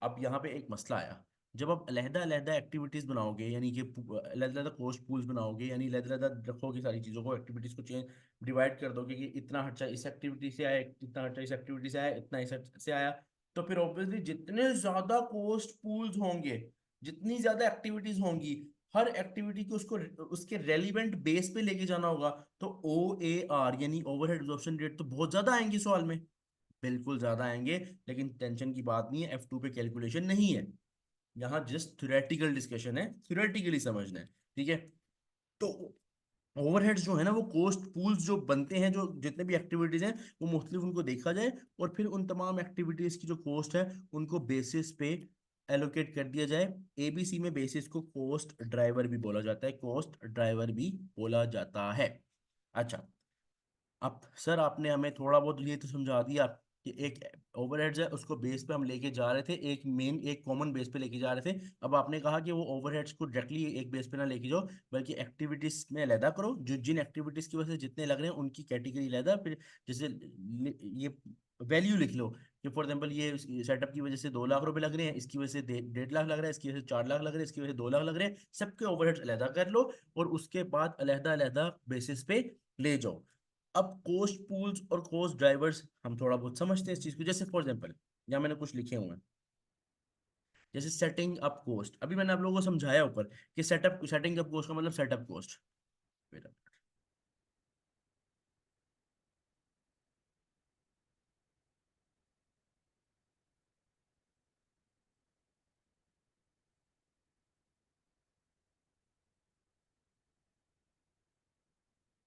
अब यहाँ पे एक मसला आया। जब आप अलहदा अलहदा एक्टिविटीज बनाओगे, यानी कि अलग अलग कॉस्ट पूल्स बनाओगे, यानी अलग अलग रखोगे सारी चीजों को, एक्टिविटीज को चेंज डिवाइड कर दोगे कि इतना खर्चा इस एक्टिविटी से आया, इतना खर्चा इस एक्टिविटी से आया, इतना इस से आया। तो फिर ऑब्वियसली जितने ज्यादा कॉस्ट पूल्स होंगे, जितनी ज्यादा एक्टिविटीज होंगी, हर एक्टिविटी को उसको उसके रेलिवेंट बेस पे लेके जाना होगा। तो OAR यानी ओवरहेड एब्जॉर्प्शन रेट तो बहुत ज्यादा आएंगी सवाल में, बिल्कुल ज्यादा आएंगे। लेकिन टेंशन की बात नहीं है, F2 पे कैलकुलेशन नहीं है, यहाँ जस्ट थ्योरेटिकल डिस्कशन है, थ्योरेटिकली समझना है। ठीक है? तो ओवरहेड्स जो है ना, वो कॉस्ट पूल्स जो बनते हैं, जो जितने भी एक्टिविटीज हैं, वो मुख्तलिफ उनको देखा जाए, और फिर उन तमाम एक्टिविटीज की जो कॉस्ट है, उनको बेसिस पे एलोकेट कर दिया जाए। ABC में बेसिस को कॉस्ट ड्राइवर भी बोला जाता है, कॉस्ट ड्राइवर भी बोला जाता है। अच्छा, अब सर आपने हमें थोड़ा बहुत ये तो समझा दिया कि एक ओवरहेड्स है, उसको बेस पे हम लेके जा रहे थे, एक कॉमन बेस पे लेके जा रहे थे। अब आपने कहा कि वो ओवरहेड्स को डायरेक्टली एक बेस पे ना लेके जाओ, बल्कि एक्टिविटीज में अलहदा करो, जो जिन एक्टिविटीज की वजह से जितने लग रहे हैं उनकी कैटेगरी अलहदा। फिर जैसे ये वैल्यू लिख लो कि फॉर एग्जाम्पल ये सेटअप की वजह से 2 लाख रुपए लग रहे हैं, इसकी वजह से 1.5 लाख लग रहा है, इसकी वजह से 4 लाख लग रहे हैं, इसकी वजह से 2 लाख लग रहे हैं, सबके ओवरहेड्स अलहदा कर लो, और उसके बाद अलहदा अलहदा बेसिस पे ले जाओ। अब कोस्ट पूल्स और कोस्ट ड्राइवर्स हम थोड़ा बहुत समझते हैं इस चीज को। जैसे फॉर एग्जांपल यहाँ मैंने कुछ लिखे हुए हैं, जैसे सेटिंग अप कॉस्ट, अभी मैंने आप लोगों को समझाया ऊपर कि सेटिंग अप कॉस्ट का मतलब सेटअप कॉस्ट।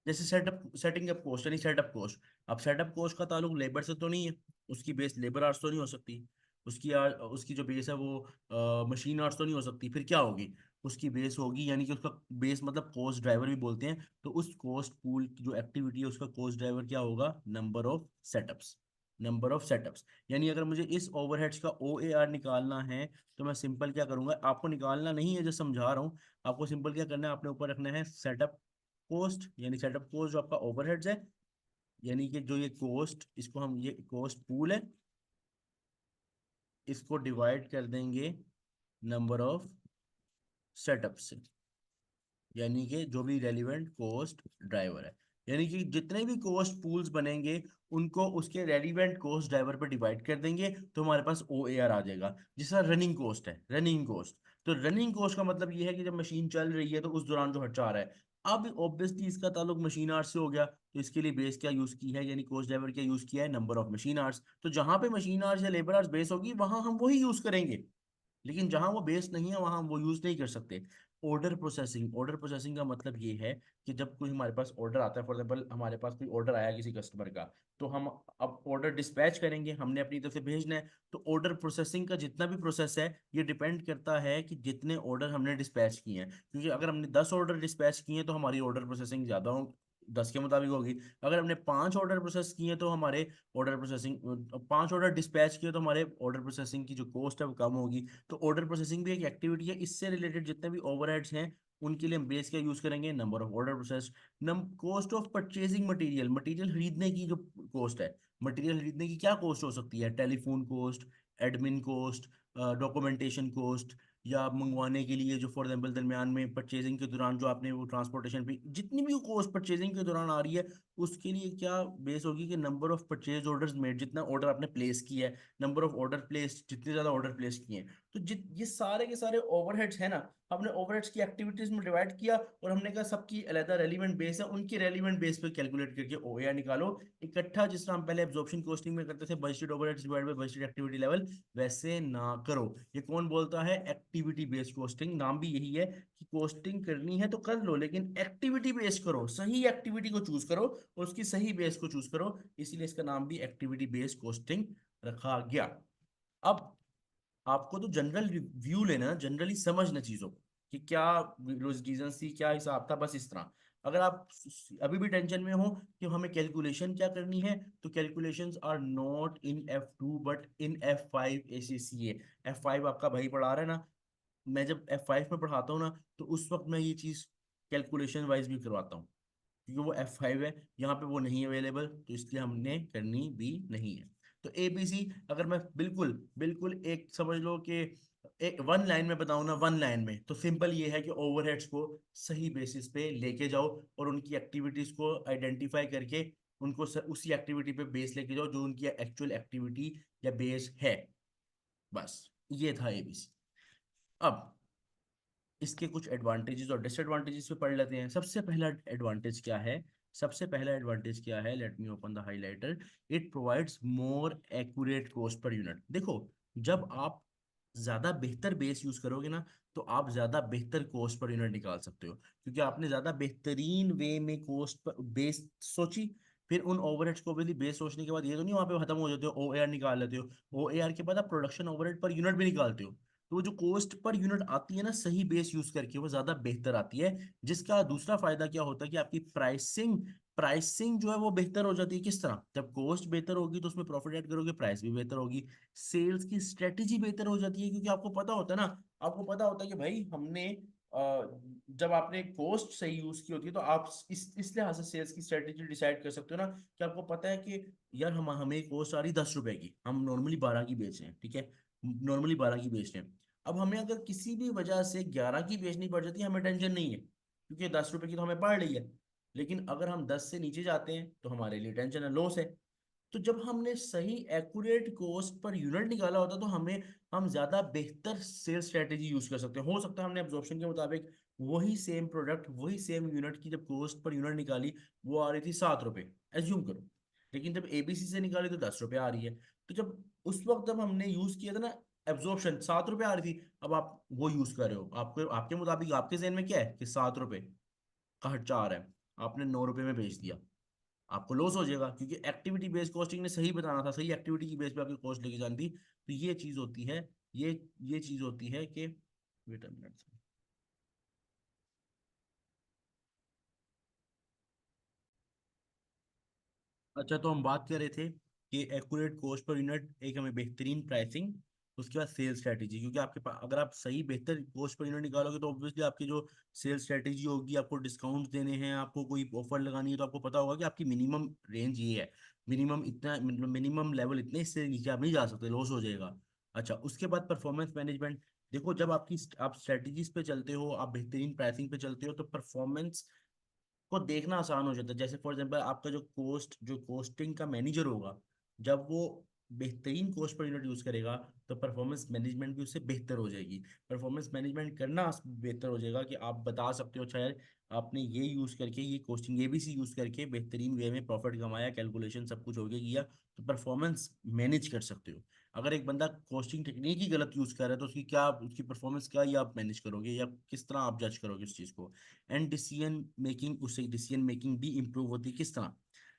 जैसे सेटिंग अप कॉस्ट यानी सेटअप कॉस्ट। अब सेटअप कॉस्ट का ताल्लुक लेबर से तो नहीं है, उसकी बेस लेबर आवर्स तो नहीं हो सकती, उसकी जो बेस है वो मशीन आवर्स तो नहीं हो सकती, फिर क्या होगी? उसकी बेस होगी, यानी कि उसका बेस मतलब कॉस्ट ड्राइवर भी बोलते हैं, तो उस कॉस्ट पूल की जो एक्टिविटी है उसका कॉस्ट ड्राइवर क्या होगा, number of setups. Number of setups, यानी अगर मुझे इस ओवरहेड्स का ओ ए आर निकालना है तो मैं सिंपल क्या करूंगा, आपको निकालना नहीं है, जो समझा रहा हूँ, आपको सिंपल क्या करना है, आपने ऊपर रखना है सेटअप कॉस्ट, यानी सेटअप कॉस्ट जो आपका ओवरहेड्स है, यानी कि जो ये कॉस्ट, इसको हम, ये कॉस्ट पूल है, इसको डिवाइड कर देंगे नंबर ऑफ सेटअप से, यानी कि जो भी रेलिवेंट कॉस्ट ड्राइवर है, यानी कि जितने भी कॉस्ट पूल्स बनेंगे उनको उसके रेलिवेंट कॉस्ट ड्राइवर पर डिवाइड कर देंगे, तो हमारे पास ओ ए आर आ जाएगा। जिस तरह रनिंग कॉस्ट है, रनिंग कॉस्ट, तो रनिंग कॉस्ट का मतलब ये है कि जब मशीन चल रही है तो उस दौरान जो खर्चा आ रहा है। अब ऑब्वियसली इसका ताल्लुक मशीन आवर्स से हो गया, तो इसके लिए बेस क्या यूज की है, यानी कॉस्ट ड्राइवर क्या यूज किया है, नंबर ऑफ मशीन आवर्स। तो जहां पे मशीन आवर्स या लेबर आवर्स बेस होगी वहां हम वही यूज करेंगे, लेकिन जहां वो बेस नहीं है वहां हम वो यूज नहीं कर सकते। ऑर्डर प्रोसेसिंग, ऑर्डर प्रोसेसिंग का मतलब ये है कि जब कोई हमारे पास ऑर्डर आता है, फॉर एग्जाम्पल हमारे पास कोई ऑर्डर आया किसी कस्टमर का, तो हम अब ऑर्डर डिस्पैच करेंगे, हमने अपनी तरफ से भेजना है, तो ऑर्डर प्रोसेसिंग का जितना भी प्रोसेस है ये डिपेंड करता है कि जितने ऑर्डर हमने डिस्पैच किए हैं, क्योंकि अगर हमने 10 ऑर्डर डिस्पैच किए हैं तो हमारी ऑर्डर प्रोसेसिंग ज्यादा हो, 10 के मुताबिक होगी। अगर हमने 5 ऑर्डर प्रोसेस किए तो हमारे ऑर्डर प्रोसेसिंग, 5 ऑर्डर डिस्पैच किए तो हमारे ऑर्डर प्रोसेसिंग की जो कॉस्ट है वो कम होगी। तो ऑर्डर प्रोसेसिंग भी एक एक्टिविटी है, इससे रिलेटेड जितने भी ओवरहेड्स हैं उनके लिए हम बेस क्या यूज करेंगे, number of order process. Cost of purchasing material, material खरीदने की जो कॉस्ट है, मटेरियल खरीदने की क्या कॉस्ट हो सकती है, telephone cost, admin cost, documentation cost, या मंगवाने के लिए जो फॉर एग्जाम्पल दरमियान में परचेजिंग के दौरान जो आपने वो ट्रांसपोर्टेशन भी, जितनी भी कॉस्ट परचेजिंग के दौरान आ रही है उसके लिए क्या बेस होगी कि number of purchase orders made, जितना ऑर्डर आपने प्लेस किया है, नंबर ऑफ ऑर्डर प्लेस, जितने ज्यादा ऑर्डर प्लेस किए हैं। तो जित ये सारे के सारे ओवरहेड्स है ना, हमने ओवरहेड्स की एक्टिविटीज में डिवाइड किया और हमने कहा सबकी अलग रेलिवेंट बेस है, उनके रेलिवेंट बेस पे कैलकुलेट करके ओएआर निकालो इकट्ठा, जिस तरह हम पहले एब्जॉर्प्शन कॉस्टिंग में करते थे, budgeted overheads divide by budgeted activity level, वैसे ना करो। ये कौन बोलता है, एक्टिविटी बेस्ड कॉस्टिंग, नाम भी यही है कि कॉस्टिंग करनी है तो कर लो, लेकिन एक्टिविटी बेस्ड करो, सही एक्टिविटी को चूज करो और उसकी सही बेस को चूज करो, इसीलिए इसका नाम भी एक्टिविटी बेस्ड कॉस्टिंग रखा गया। अब आपको तो जनरल व्यू लेना है, जनरली समझना चीजों को कि क्या रीजन थी, क्या हिसाब था, बस इस तरह। अगर आप अभी भी टेंशन में हो कि हमें कैलकुलेशन क्या करनी है, तो calculations are not in F2 but in F5 ACCA। F5 आपका भाई पढ़ा रहा है ना, मैं जब F5 में पढ़ाता हूँ ना तो उस वक्त मैं ये चीज कैलकुलेशन वाइज भी करवाता हूँ, क्योंकि वो F5 है, यहाँ पे वो नहीं अवेलेबल, तो इसलिए हमने करनी भी नहीं है। तो ABC, अगर मैं बिल्कुल बिल्कुल एक समझ लो कि एक वन लाइन में बताऊं ना, वन लाइन में तो सिंपल ये है कि ओवरहेड्स को सही बेसिस पे लेके जाओ और उनकी एक्टिविटीज को आइडेंटिफाई करके उनको उसी एक्टिविटी पे बेस लेके जाओ जो उनकी एक्चुअल एक्टिविटी या बेस है। बस ये था ABC। अब इसके कुछ एडवांटेजेस और डिसएडवांटेजेस पे पढ़ लेते हैं। सबसे पहला एडवांटेज क्या है, सबसे पहला एडवांटेज क्या है, let me open the highlighter. It provides more accurate cost per unit. देखो, जब आप ज्यादा बेहतर बेस यूज करोगे ना तो आप ज्यादा बेहतर कॉस्ट पर यूनिट निकाल सकते हो, क्योंकि आपने ज्यादा बेहतरीन वे में कॉस्ट पर बेस सोची। फिर उन ओवरहेड्स को भी बेस सोचने के बाद ये तो नहीं वहां पे खत्म हो जाते हो, ओ ए आर निकाल लेते हो, ओ ए आर के बाद आप प्रोडक्शन ओवरहेड पर यूनिट भी निकालते हो। तो वो जो कॉस्ट पर यूनिट आती है ना सही बेस यूज करके, वो ज्यादा बेहतर आती है। जिसका दूसरा फायदा क्या होता है कि आपकी प्राइसिंग, प्राइसिंग जो है वो बेहतर हो जाती है। किस तरह, जब कॉस्ट बेहतर होगी तो उसमें प्रॉफिट ऐड करोगे, प्राइस भी बेहतर होगी। सेल्स की स्ट्रेटेजी बेहतर हो जाती है, क्योंकि आपको पता होता है ना, आपको पता होता है कि भाई हमने जब आपने कॉस्ट सही यूज की होती है तो आप इस लिहाज से सेल्स की स्ट्रेटेजी डिसाइड कर सकते हो ना, कि आपको पता है कि यार हम हमें कॉस्ट आ रही 10 रुपए की, हम नॉर्मली 12 की बेच रहे हैं, ठीक है, नॉर्मली 12 की बेच रहे हैं। अब हमें अगर किसी भी वजह से 11 की बेचनी पड़ जाती है, हमें टेंशन नहीं है, क्योंकि 10 रुपए की तो हमें पड़ रही है। लेकिन अगर हम 10 से नीचे जाते हैं तो हमारे लिए टेंशन है, लॉस है। तो जब हमने सही एक्यूरेट कॉस्ट पर यूनिट निकाला होता तो हमें, हम ज्यादा बेहतर सेल्स स्ट्रेटेजी यूज कर सकते हैं। हो सकता है हमने एब्जॉर्प्शन के मुताबिक वही सेम प्रोडक्ट, वही सेम यूनिट की जब कॉस्ट पर यूनिट निकाली वो आ रही थी 7 रुपए, एज्यूम करो, लेकिन जब एबीसी से निकाली तो 10 रुपए आ रही है। तो जब उस वक्त जब हमने यूज किया था ना एब्जॉर्प्शन, 7 रुपए आ रही थी, अब आप वो यूज कर रहे हो, आपको आपके मुताबिक आपके जहन में क्या है कि 7 रुपए का खर्चा आ रहा है, आपने 9 रुपए में बेच दिया, आपको लॉस हो जाएगा, क्योंकि एक्टिविटी बेस्ड कॉस्टिंग ने सही बताना था, सही एक्टिविटी की बेस पे आपकी कॉस्ट लेके जानी थी। तो ये चीज होती है, ये चीज होती है कि, वेट अ मिनट, अच्छा, तो हम बात कर रहे थे कि एक्यूरेट कॉस्ट पर यूनिट, एक हमें बेहतरीन प्राइसिंग, उसके बाद सेल स्ट्रेटेजी। क्योंकि आपके पास अगर आप सही बेहतर कॉस्ट पर यूनिट निकालोगे तो ऑब्वियसली आपकी जो सेल स्ट्रेटेजी होगी, आपको डिस्काउंट देने हैं, आपको कोई ऑफर लगानी है, तो आपको पता होगा कि आपकी मिनिमम रेंज ये है, मिनिमम इतना, मतलब मिनिमम लेवल इतने, इससे नीचे आप नहीं जा सकते, लॉस हो जाएगा। अच्छा, उसके बाद परफॉर्मेंस मैनेजमेंट। देखो, जब आप स्ट्रेटेजीज पे चलते हो, आप बेहतरीन प्राइसिंग पे चलते हो, तो परफॉर्मेंस को देखना आसान हो जाता है। जैसे फॉर एग्जांपल, आपका जो कोस्टिंग का मैनेजर होगा, जब वो बेहतरीन कोस्ट पर यूनिट यूज करेगा, तो परफॉर्मेंस मैनेजमेंट भी उससे बेहतर हो जाएगी। परफॉर्मेंस मैनेजमेंट करना बेहतर हो जाएगा कि आप बता सकते हो, शायद आपने ये यूज करके, ये कोस्टिंग एबीसी यूज करके बेहतरीन वे में प्रॉफिट कमाया, कैलकुलेशन सब कुछ हो गया किया, तो परफॉर्मेंस मैनेज कर सकते हो। अगर एक बंदा कोस्टिंग टेक्निक ही गलत यूज कर रहा है, तो उसकी परफॉर्मेंस क्या, ये आप मैनेज करोगे, या किस तरह आप जज करोगे उस चीज को। एंड डिसीजन मेकिंग, उससे डिसीजन मेकिंग भी इंप्रूव होती है। किस तरह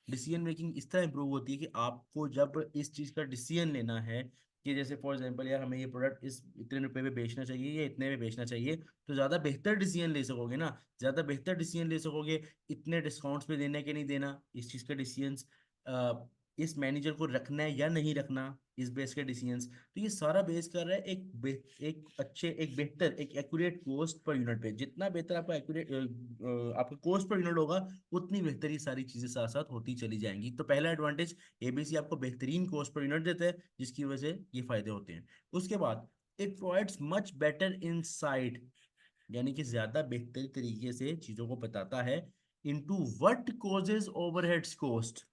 डिसीजन मेकिंग इस तरह इंप्रूव होती है कि आपको जब इस चीज का डिसीजन लेना है, कि जैसे फॉर एग्जांपल, यार हमें ये प्रोडक्ट इस इतने रुपए पे बेचना चाहिए या इतने में बेचना चाहिए, तो ज्यादा बेहतर डिसीजन ले सकोगे ना, ज्यादा बेहतर डिसीजन ले सकोगे, इतने डिस्काउंट्स पे देना कि नहीं देना, इस चीज का डिसीजन, इस मैनेजर को रखना है या नहीं रखना, इस बेस के डिसीजंस। तो ये सारा बेस कर रहा है एक अच्छे, एक बेहतर, एक एक्यूरेट कॉस्ट पर यूनिट पे। जितना बेहतर आपका एक्यूरेट आपका कॉस्ट पर यूनिट होगा, उतनी बेहतर ये सारी चीजें साथ साथ होती चली जाएंगी। तो पहला एडवांटेज, एबीसी आपको बेहतरीन कॉस्ट पर यूनिट देता है, जिसकी वजह से ये फायदे होते हैं। उसके बाद, it provides much better insight, यानी कि ज्यादा बेहतर तरीके से चीजों को बताता है, into what causes overheads cost.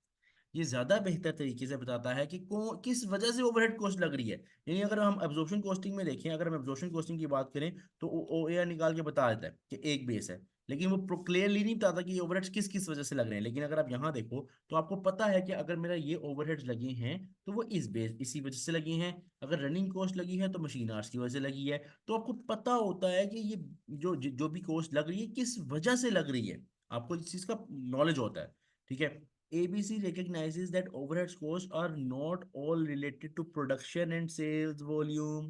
ये ज्यादा बेहतर तरीके से बताता है कि किस वजह से ओवरहेड कॉस्ट लग रही है। यानी अगर हम एब्जॉर्प्शन कॉस्टिंग में देखें, अगर हम एब्जॉर्प्शन कॉस्टिंग की बात करें, तो ओएआर निकाल के बता देता है कि एक बेस है, लेकिन वो क्लियरली नहीं बताता कि ये ओवरहेड्स किस किस वजह से लग रहे हैं। लेकिन अगर आप यहाँ देखो, तो आपको पता है कि अगर मेरा ये ओवरहेड्स लगे हैं, तो वो इसी वजह से लगी हैं। अगर रनिंग कॉस्ट लगी है, तो मशीन आवर्स की वजह से लगी है। तो आपको पता होता है कि ये जो भी कॉस्ट लग रही है, किस वजह से लग रही है, आपको इस चीज का नॉलेज होता है। ठीक है। ABC recognizes that overhead costs are not all related to production and sales volume.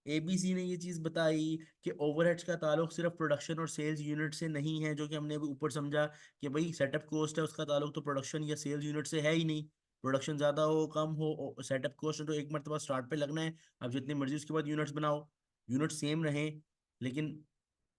ABC ने ये चीज बताई कि ओवरहेड्स का ताल्लुक सिर्फ प्रोडक्शन और सेल्स यूनिट से नहीं है, जो कि हमने अभी ऊपर समझा कि भाई सेटअप कॉस्ट है, उसका ताल्लुक तो प्रोडक्शन या सेल्स यूनिट से है ही नहीं। प्रोडक्शन ज्यादा हो कम हो, सेटअप कॉस्ट तो एक मरतबा स्टार्ट पे लगना है, अब जितनी मर्जी उसके बाद यूनिट्स बनाओ, यूनिट सेम रहे, लेकिन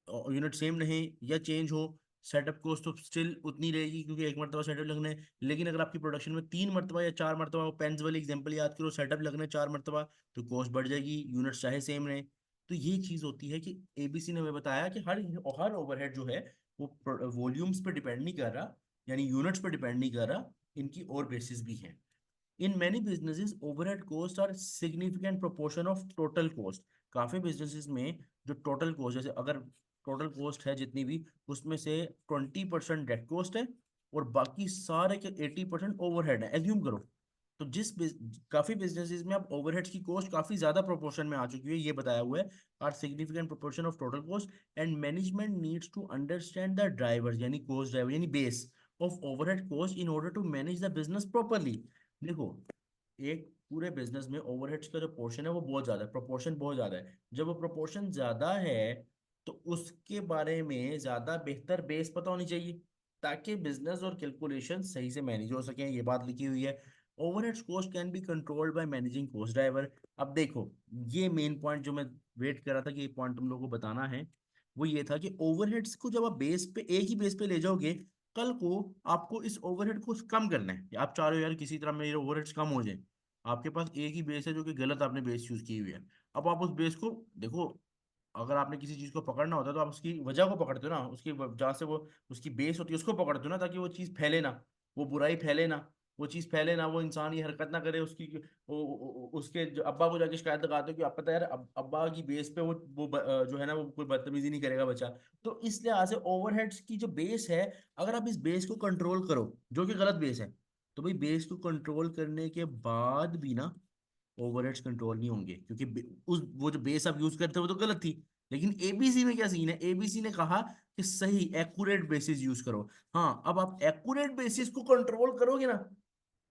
यूनिट सेम रहे या चेंज हो, सेटअप कॉस्ट तो स्टिल उतनी रहेगी, क्योंकि एक मरतबा सेटअप लगना है। लेकिन अगर आपकी प्रोडक्शन में 3 मरतबा या 4 मरतबा, पेन्स वाली एग्जांपल याद करो, सेटअप लगना है 4 मरतबा, तो कॉस्ट बढ़ जाएगी, यूनिट्स चाहे सेम रहे। तो ये चीज होती है कि एबीसी ने हमें बताया कि हर हर ओवरहेड जो है, वो वॉल्यूम्स पे डिपेंड नहीं कर रहा, यानी यूनिट्स पे डिपेंड नहीं कर रहा, इनकी और बेसिस भी हैं। In many businesses overhead cost are significant proportion of total cost. काफी बिजनेसेस में जो टोटल कॉस्ट, जैसे अगर टोटल कॉस्ट है जितनी भी, उसमें से 20% डायरेक्ट कॉस्ट है, और बाकी सारे के 80% ओवरहेड है, एज्यूम करो। तो काफी बिजनेसेस में अब ओवरहेड्स की कॉस्ट काफी ज्यादा प्रोपोर्शन में आ चुकी है, ये बताया हुआ है, are significant proportion of total cost. And management needs to understand the driver, यानी कॉस्ट ड्राइवर, यानी base of overhead cost in order to manage the business properly. देखो, एक पूरे बिजनेस में ओवरहेड्स का जो पोर्शन है, वो बहुत ज्यादा है, प्रोपोर्शन बहुत ज्यादा है। जब वो प्रोपोर्शन ज्यादा है, तो उसके बारे में ज्यादा बेहतर बेस पता होनी चाहिए, ताकि बिजनेस और कैलकुलेशन सही से मैनेज हो सके। ये बात लिखी हुई है, overheads cost can be controlled by managing cost driver. अब देखो, ये मेन पॉइंट जो मैं वेट कर रहा था कि ये पॉइंट तुम लोगों को बताना है, वो ये था कि ओवरहेड्स को जब आप बेस पे, एक ही बेस पे ले जाओगे, कल को आपको इस ओवरहेड को कम करना है, आप चाह रहे हो यार किसी तरह मेरे ओवरहेड्स कम हो जाए, आपके पास एक ही बेस है जो कि गलत आपने बेस यूज की हुई है। अब आप उस बेस को देखो, अगर आपने किसी चीज को पकड़ना होता है, तो आप उसकी वजह को पकड़ते हो ना, जहाँ से वो उसकी बेस होती है उसको पकड़ते हो ना, ताकि वो चीज फैले ना, वो बुराई फैले ना, वो चीज फैले ना, वो इंसान ये हरकत ना करे, उसके जो अब्बा को जाके शिकायत लगाते हो कि आप पता है यार, अब्बा की बेस पे जो है ना, वो कोई बदतमीजी नहीं करेगा बच्चा। तो इस लिहाज से ओवरहेड्स की जो बेस है, अगर आप इस बेस को कंट्रोल करो, जो कि गलत बेस है, तो भाई बेस को कंट्रोल करने के बाद भी ना ओवरहेड्स कंट्रोल नहीं होंगे, क्योंकि वो जो बेस आप यूज करते हो वो तो गलत थी। लेकिन एबीसी में क्या सीन है, एबीसी ने कहा कि सही एक्यूरेट बेसिस यूज करो। हाँ, अब आप एक्यूरेट बेसिस को कंट्रोल करोगे ना,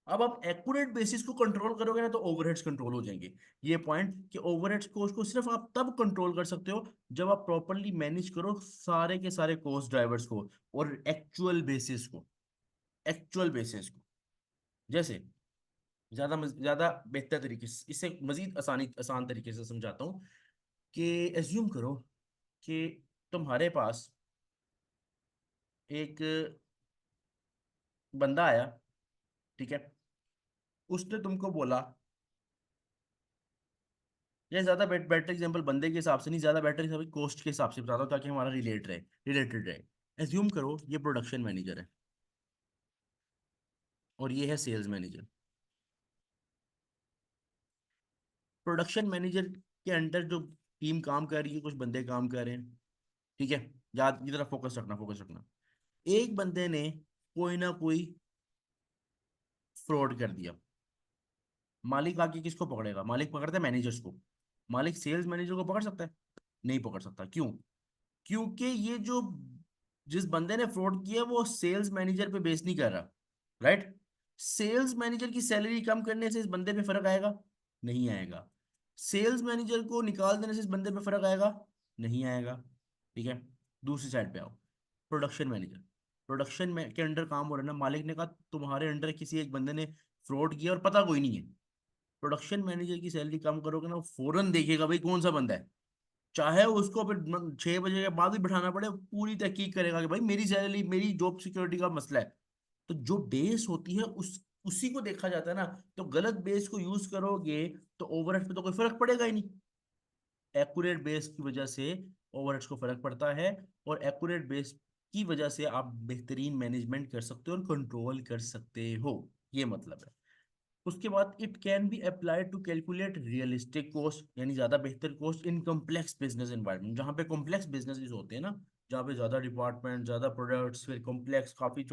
अब आप एक्यूरेट बेसिस को कंट्रोल करोगे ना, तो ओवरहेड्स कंट्रोल हो जाएंगे। ये पॉइंट कि ओवरहेड्स कॉस्ट को सिर्फ आप तब कंट्रोल कर सकते हो, जब आप प्रॉपरली मैनेज करो सारे के सारे कॉस्ट ड्राइवर्स को, और एक्चुअल बेसिस को, एक्चुअल बेसिस को। जैसे ज्यादा बेहतर तरीके से, इससे मजीद आसान तरीके से समझाता हूँ कि एज्यूम करो कि तुम्हारे पास एक बंदा आया, ठीक है। उसने तुमको बोला, ये ज्यादा बेटर एग्जांपल बंदे के हिसाब से नहीं, ज्यादा बेटर हिसाब कॉस्ट के हिसाब से बताता हूँ ताकि हमारा रिलेटेड रहे। एज्यूम करो ये प्रोडक्शन मैनेजर है और ये है सेल्स मैनेजर। प्रोडक्शन मैनेजर के अंडर जो टीम काम कर रही है, कुछ बंदे काम कर रहे हैं, ठीक है। याद की तरफ फोकस रखना। एक बंदे ने कोई ना कोई फ्रॉड कर दिया। मालिक आके किसको पकड़ेगा? मालिक पकड़ता है मैनेजर्स को। मालिक सेल्स मैनेजर को पकड़ सकता है? नहीं पकड़ सकता। क्यों? क्योंकि ये जो जिस बंदे ने फ्रॉड किया वो सेल्स मैनेजर पे बेस नहीं कर रहा, राइट। सेल्स मैनेजर की सैलरी कम करने से इस बंदे पे फर्क आएगा? नहीं आएगा। सेल्स मैनेजर को निकाल देने से इस बंदे पे फर्क आएगा? नहीं आएगा। ठीक है। दूसरी साइड पे आओ, प्रोडक्शन मैनेजर। प्रोडक्शन में के अंडर काम हो रहा है ना, मालिक ने कहा तुम्हारे अंडर किसी एक बंदे ने फ्रॉड किया और पता कोई नहीं है। प्रोडक्शन मैनेजर की सैलरी कम करोगे ना, वो फौरन देखेगा भाई कौन सा बंदा है। चाहे उसको फिर 6 बजे के बाद भी बिठाना पड़े, पूरी तहकीक करेगा कि भाई मेरी सैलरी, मेरी जॉब सिक्योरिटी का मसला है। तो जो बेस होती है उसी को देखा जाता है ना। तो गलत बेस को यूज करोगे तो ओवरहेड पे तो कोई फर्क पड़ेगा ही नहीं। एक्यूरेट बेस की वजह से ओवरहेड्स को फर्क पड़ता है, और एक्यूरेट बेस की वजह से आप बेहतरीन मैनेजमेंट कर सकते हो और कंट्रोल कर सकते हो। ये मतलब है। उसके बाद it can be applied to calculate realistic cost, यानी ज्यादा बेहतर cost in complex business environment, जहाँ पे कॉम्प्लेक्स बिजनेसेस होते हैं ना, जहाँ पे ज्यादा डिपार्टमेंट, ज्यादा प्रोडक्ट्स, फिर कॉम्प्लेक्स काफी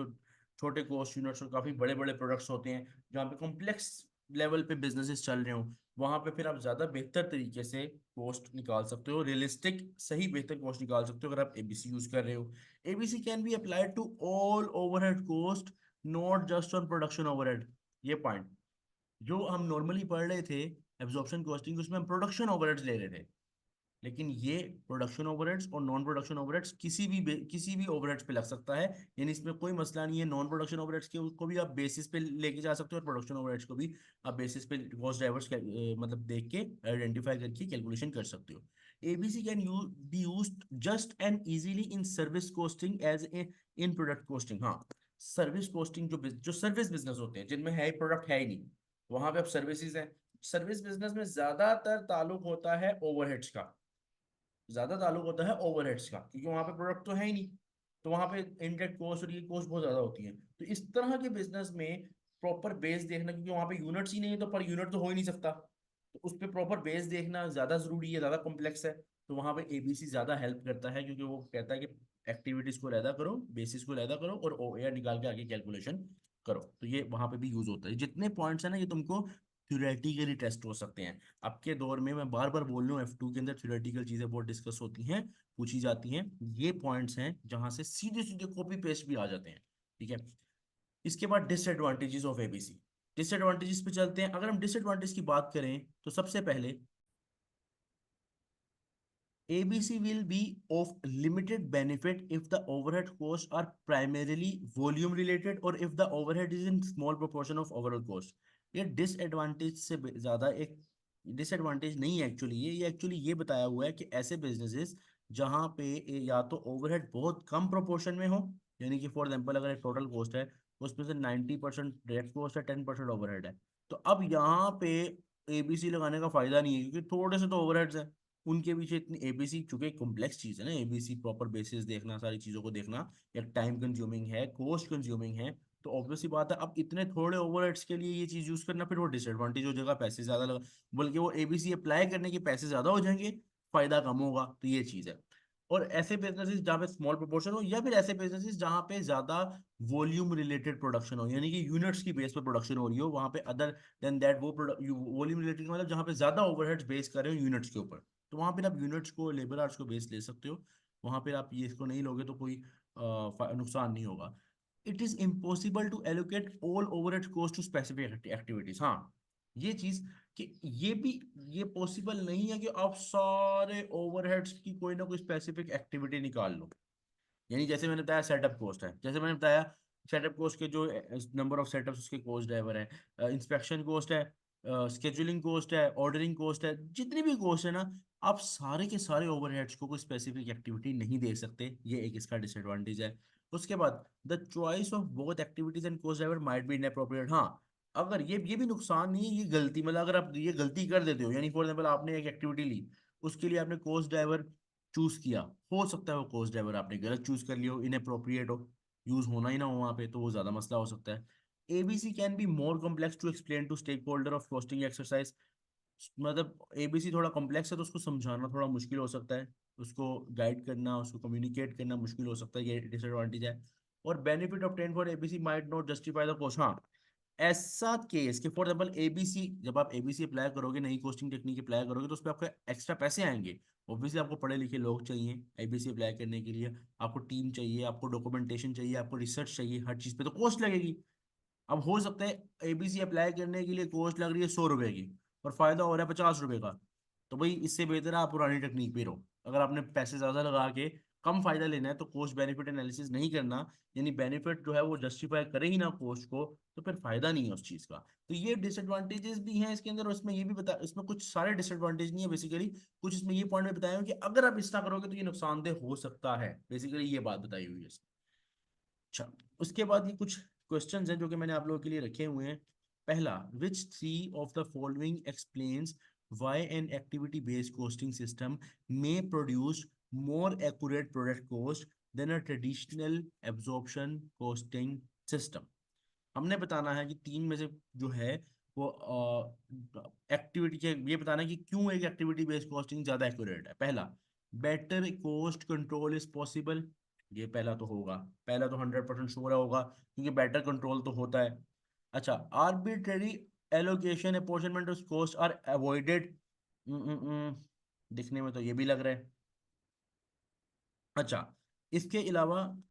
छोटे कॉस्ट यूनिट्स और काफी बड़े बड़े प्रोडक्ट्स होते हैं, जहाँ पे कॉम्प्लेक्स लेवल पे बिजनेसेस चल रहे हो, वहां पे फिर आप ज्यादा बेहतर तरीके से कॉस्ट निकाल सकते हो, रियलिस्टिक सही बेहतर कॉस्ट निकाल सकते हो अगर आप एबीसी यूज कर रहे हो। ABC can be applied to all overhead cost, not just on production overhead. ये पॉइंट जो हम नॉर्मली पढ़ रहे थे एब्जॉर्प्शन कॉस्टिंग, उसमें हम प्रोडक्शन ओवरहेड्स ले रहे थे, लेकिन ये प्रोडक्शन ओवरहेड्स और नॉन प्रोडक्शन ओवरहेड्स किसी भी ओवरहेड्स पे लग सकता है। यानी इसमें कोई मसला नहीं है। नॉन प्रोडक्शन ओवरहेड्स के उसको भी आप बेसिस पे लेके जा सकते हो, और प्रोडक्शन ओवरहेड्स को भी आप बेसिस पे कॉस्ट ड्राइवर्स मतलब देख के आइडेंटिफाई करके कैलकुलेशन कर सकते हो। ABC can be used just and easily in service costing as a in product costing. हाँ, सर्विस कॉस्टिंग जो सर्विस बिजनेस होते हैं जिनमें है प्रोडक्ट है ही नहीं, वहां पे अब सर्विसेज है। सर्विस बिजनेस में ज्यादातर ताल्लुक होता है ओवरहेड्स का, ज्यादा ताल्लुक होता है ओवरहेड्स का, क्योंकि वहां पे प्रोडक्ट तो है ही नहीं। तो वहां पे इनडायरेक्ट कॉस्ट और ये कॉस्ट बहुत ज्यादा होती है। तो इस तरह के बिजनेस में प्रॉपर बेस देखना, क्योंकि वहां पे यूनिट्स ही नहीं है तो पर यूनिट तो हो ही नहीं सकता, तो उस पर प्रॉपर बेस देखना ज्यादा जरूरी है, ज्यादा कॉम्प्लेक्स है। तो वहां पे एबीसी ज्यादा हेल्प करता है, क्योंकि वो कहता है कि एक्टिविटीज को लैदा करो, बेसिस को लैदा करो, और ओएआर निकाल के आगे कैलकुलेशन करो। तो ये वहां पे भी यूज होता है। जितने पॉइंट्स है ना, ये तुमको थ्योरेटिकली टेस्ट हो सकते हैं। अब के दौर में मैं बार बार बोल रहा हूँ, F2 के अंदर थ्योरेटिकल चीजें बहुत डिस्कस होती हैं, पूछी जाती हैं। ये पॉइंट्स हैं जहां से सीधे सीधे कॉपी पेस्ट भी आ जाते हैं, ठीक है। इसके बाद डिसएडवांटेजेस ऑफ एबीसी। डिसएडवांटेजेस पे चलते हैं। अगर हम डिसएडवांटेज की बात करें तो सबसे पहले ABC will be of limited benefit if the overhead costs are primarily volume related, or if the overhead is in small proportion of overall cost। ये डिसएडवांटेज से ज्यादा एक डिसएडवांटेज नहीं है एक्चुअली। ये एक्चुअली ये बताया हुआ है कि ऐसे बिजनेसेस जहाँ पे या तो ओवरहेड बहुत कम प्रोपोर्शन में हो, यानी कि फॉर एग्जाम्पल अगर एक टोटल कॉस्ट है उसमें से 90% डायरेक्ट कॉस्ट है, 10% ओवरहेड है, तो अब यहाँ पे एबीसी लगाने का फायदा नहीं है, क्योंकि थोड़े से तो ओवरहेड्स है। उनके पीछे इतनी एबीसी, चूंकि कॉम्प्लेक्स चीज है ना, एबीसी प्रॉपर बेसिस देखना, सारी चीजों को देखना, एक टाइम कंज्यूमिंग है, कॉस्ट कंज्यूमिंग है। तो ऑब्वियसली बात है, अब इतने थोड़े ओवरहेड्स के लिए ये चीज यूज करना फिर वो डिसएडवांटेज हो जाएगा, पैसे ज्यादा लगा, बल्कि वो एबीसी अप्लाई करने के पैसे ज्यादा हो जाएंगे, फायदा कम होगा। तो ये चीज है। और ऐसे बिजनेसेस जहाँ पे स्मॉल प्रोपोर्शन हो, या फिर ऐसे बिजनेसेस जहाँ पे ज्यादा वॉल्यूम रिलेटेड प्रोडक्शन हो, यानी कि यूनिट्स की बेस पर प्रोडक्शन हो रही हो, वहाँ पे अदर देन दैट वो वॉल्यूम रिलेटेड मतलब जहाँ पे ज्यादा ओवरहेड्स बेस कर रहे हो यूनिट्स के ऊपर, तो वहां पर आप यूनिट्स को, लेबर आवर्स को बेस ले सकते हो। वहां पर आप ये इसको नहीं लोगे तो कोई नुकसान नहीं होगा। It is impossible to allocate all overhead cost to specific activities. हाँ, ये चीज कि ये भी ये पॉसिबल नहीं है कि आप सारे ओवरहेड्स की कोई ना कोई स्पेसिफिक एक्टिविटी निकाल लो। यानी जैसे मैंने बताया सेटअप कॉस्ट है, जैसे मैंने बताया सेटअप कॉस्ट के जो नंबर ऑफ सेटअप्स उसके कॉस्ट ड्राइवर है, इंस्पेक्शन कॉस्ट है, स्केजुलिंग कॉस्ट है, ऑर्डरिंग कॉस्ट है, जितनी भी कॉस्ट है ना, आप सारे के सारे ओवरहेड्स को कोई स्पेसिफिक एक्टिविटी नहीं दे सकते, ये एक इसका डिसएडवांटेज है। उसके बाद the choice of both activities and cost driver might be inappropriate. हाँ, अगर ये भी नुकसान नहीं है, ये गलती, मतलब अगर आप ये गलती कर देते हो, यानी फॉर एग्जाम्पल आपने एक एक्टिविटी ली, उसके लिए आपने कॉस्ट ड्राइवर चूज किया, हो सकता है वो कॉस्ट ड्राइवर आपने गलत चूज कर लिया हो, इनअप्रोप्रिएट हो, यूज होना ही ना हो वहाँ पे, तो वो ज्यादा मसला हो सकता है। ABC can be more complex to explain to stakeholder of costing exercise. मतलब एबीसी थोड़ा कॉम्प्लेक्स है, तो उसको समझाना थोड़ा मुश्किल हो सकता है, उसको गाइड करना, उसको कम्युनिकेट करना मुश्किल हो सकता है, ये डिसएडवांटेज है। और benefit of ten for ABC might not justify the cost. हाँ, ऐसा केस कि फॉर एग्जाम्पल एबीसी, जब आप एबीसी अप्लाई करोगे, नई कोस्टिंग टेक्निक अप्लाई करोगे, तो उस पर आपको एक्स्ट्रा पैसे आएंगे। ऑब्वियसली आपको पढ़े लिखे लोग चाहिए एबीसी अप्लाई करने के लिए, आपको टीम चाहिए, आपको डॉक्यूमेंटेशन चाहिए, आपको रिसर्च चाहिए, हर चीज़ पे तो कॉस्ट लगेगी। अब हो सकता है एबीसी अप्लाई करने के लिए कॉस्ट लग रही है 100 रुपए की, और फायदा हो रहा है 50 रुपए का, तो भाई इससे बेहतर है आप पुरानी टेक्निक पे रहो। अगर आपने पैसे ज्यादा लगा के कम फायदा लेना है, तो कॉस्ट बेनिफिट एनालिसिस नहीं करना, यानी बेनिफिट जो है वो जस्टिफाई करे ही ना कॉस्ट को, तो फिर फायदा नहीं है उस चीज का। तो ये डिसएडवांटेजेस भी हैं इसके अंदर, और इसमें ये भी बता, इसमें कुछ सारे डिसएडवांटेज नहीं है बेसिकली, कुछ इसमें ये पॉइंट में बताया हूं कि अगर आप इस तरह करोगे तो ये नुकसानदेह हो सकता है, बेसिकली ये बात बताई हुई है। अच्छा, उसके बाद ये कुछ क्वेश्चंस हैं जो कि मैंने आप लोगों के लिए रखे हुए हैं। पहला, which three of the following explains why an activity based costing system may produce more accurate product cost than a traditional absorption costing system. हमने बताना है कि तीन में से जो है वो एक्टिविटी के, ये बताना है कि क्यों एक एक्टिविटी बेस्ड कॉस्टिंग ज्यादा एक्यूरेट है। पहला, better cost control is possible. ये पहला तो होगा, पहला तो 100% श्योर होगा, क्योंकि बेटर कंट्रोल तो होता है। अच्छा, arbitrary allocation apportionment of cost are avoided. दिखने में तो ये भी लग रहा है। अच्छा, इसके अलावा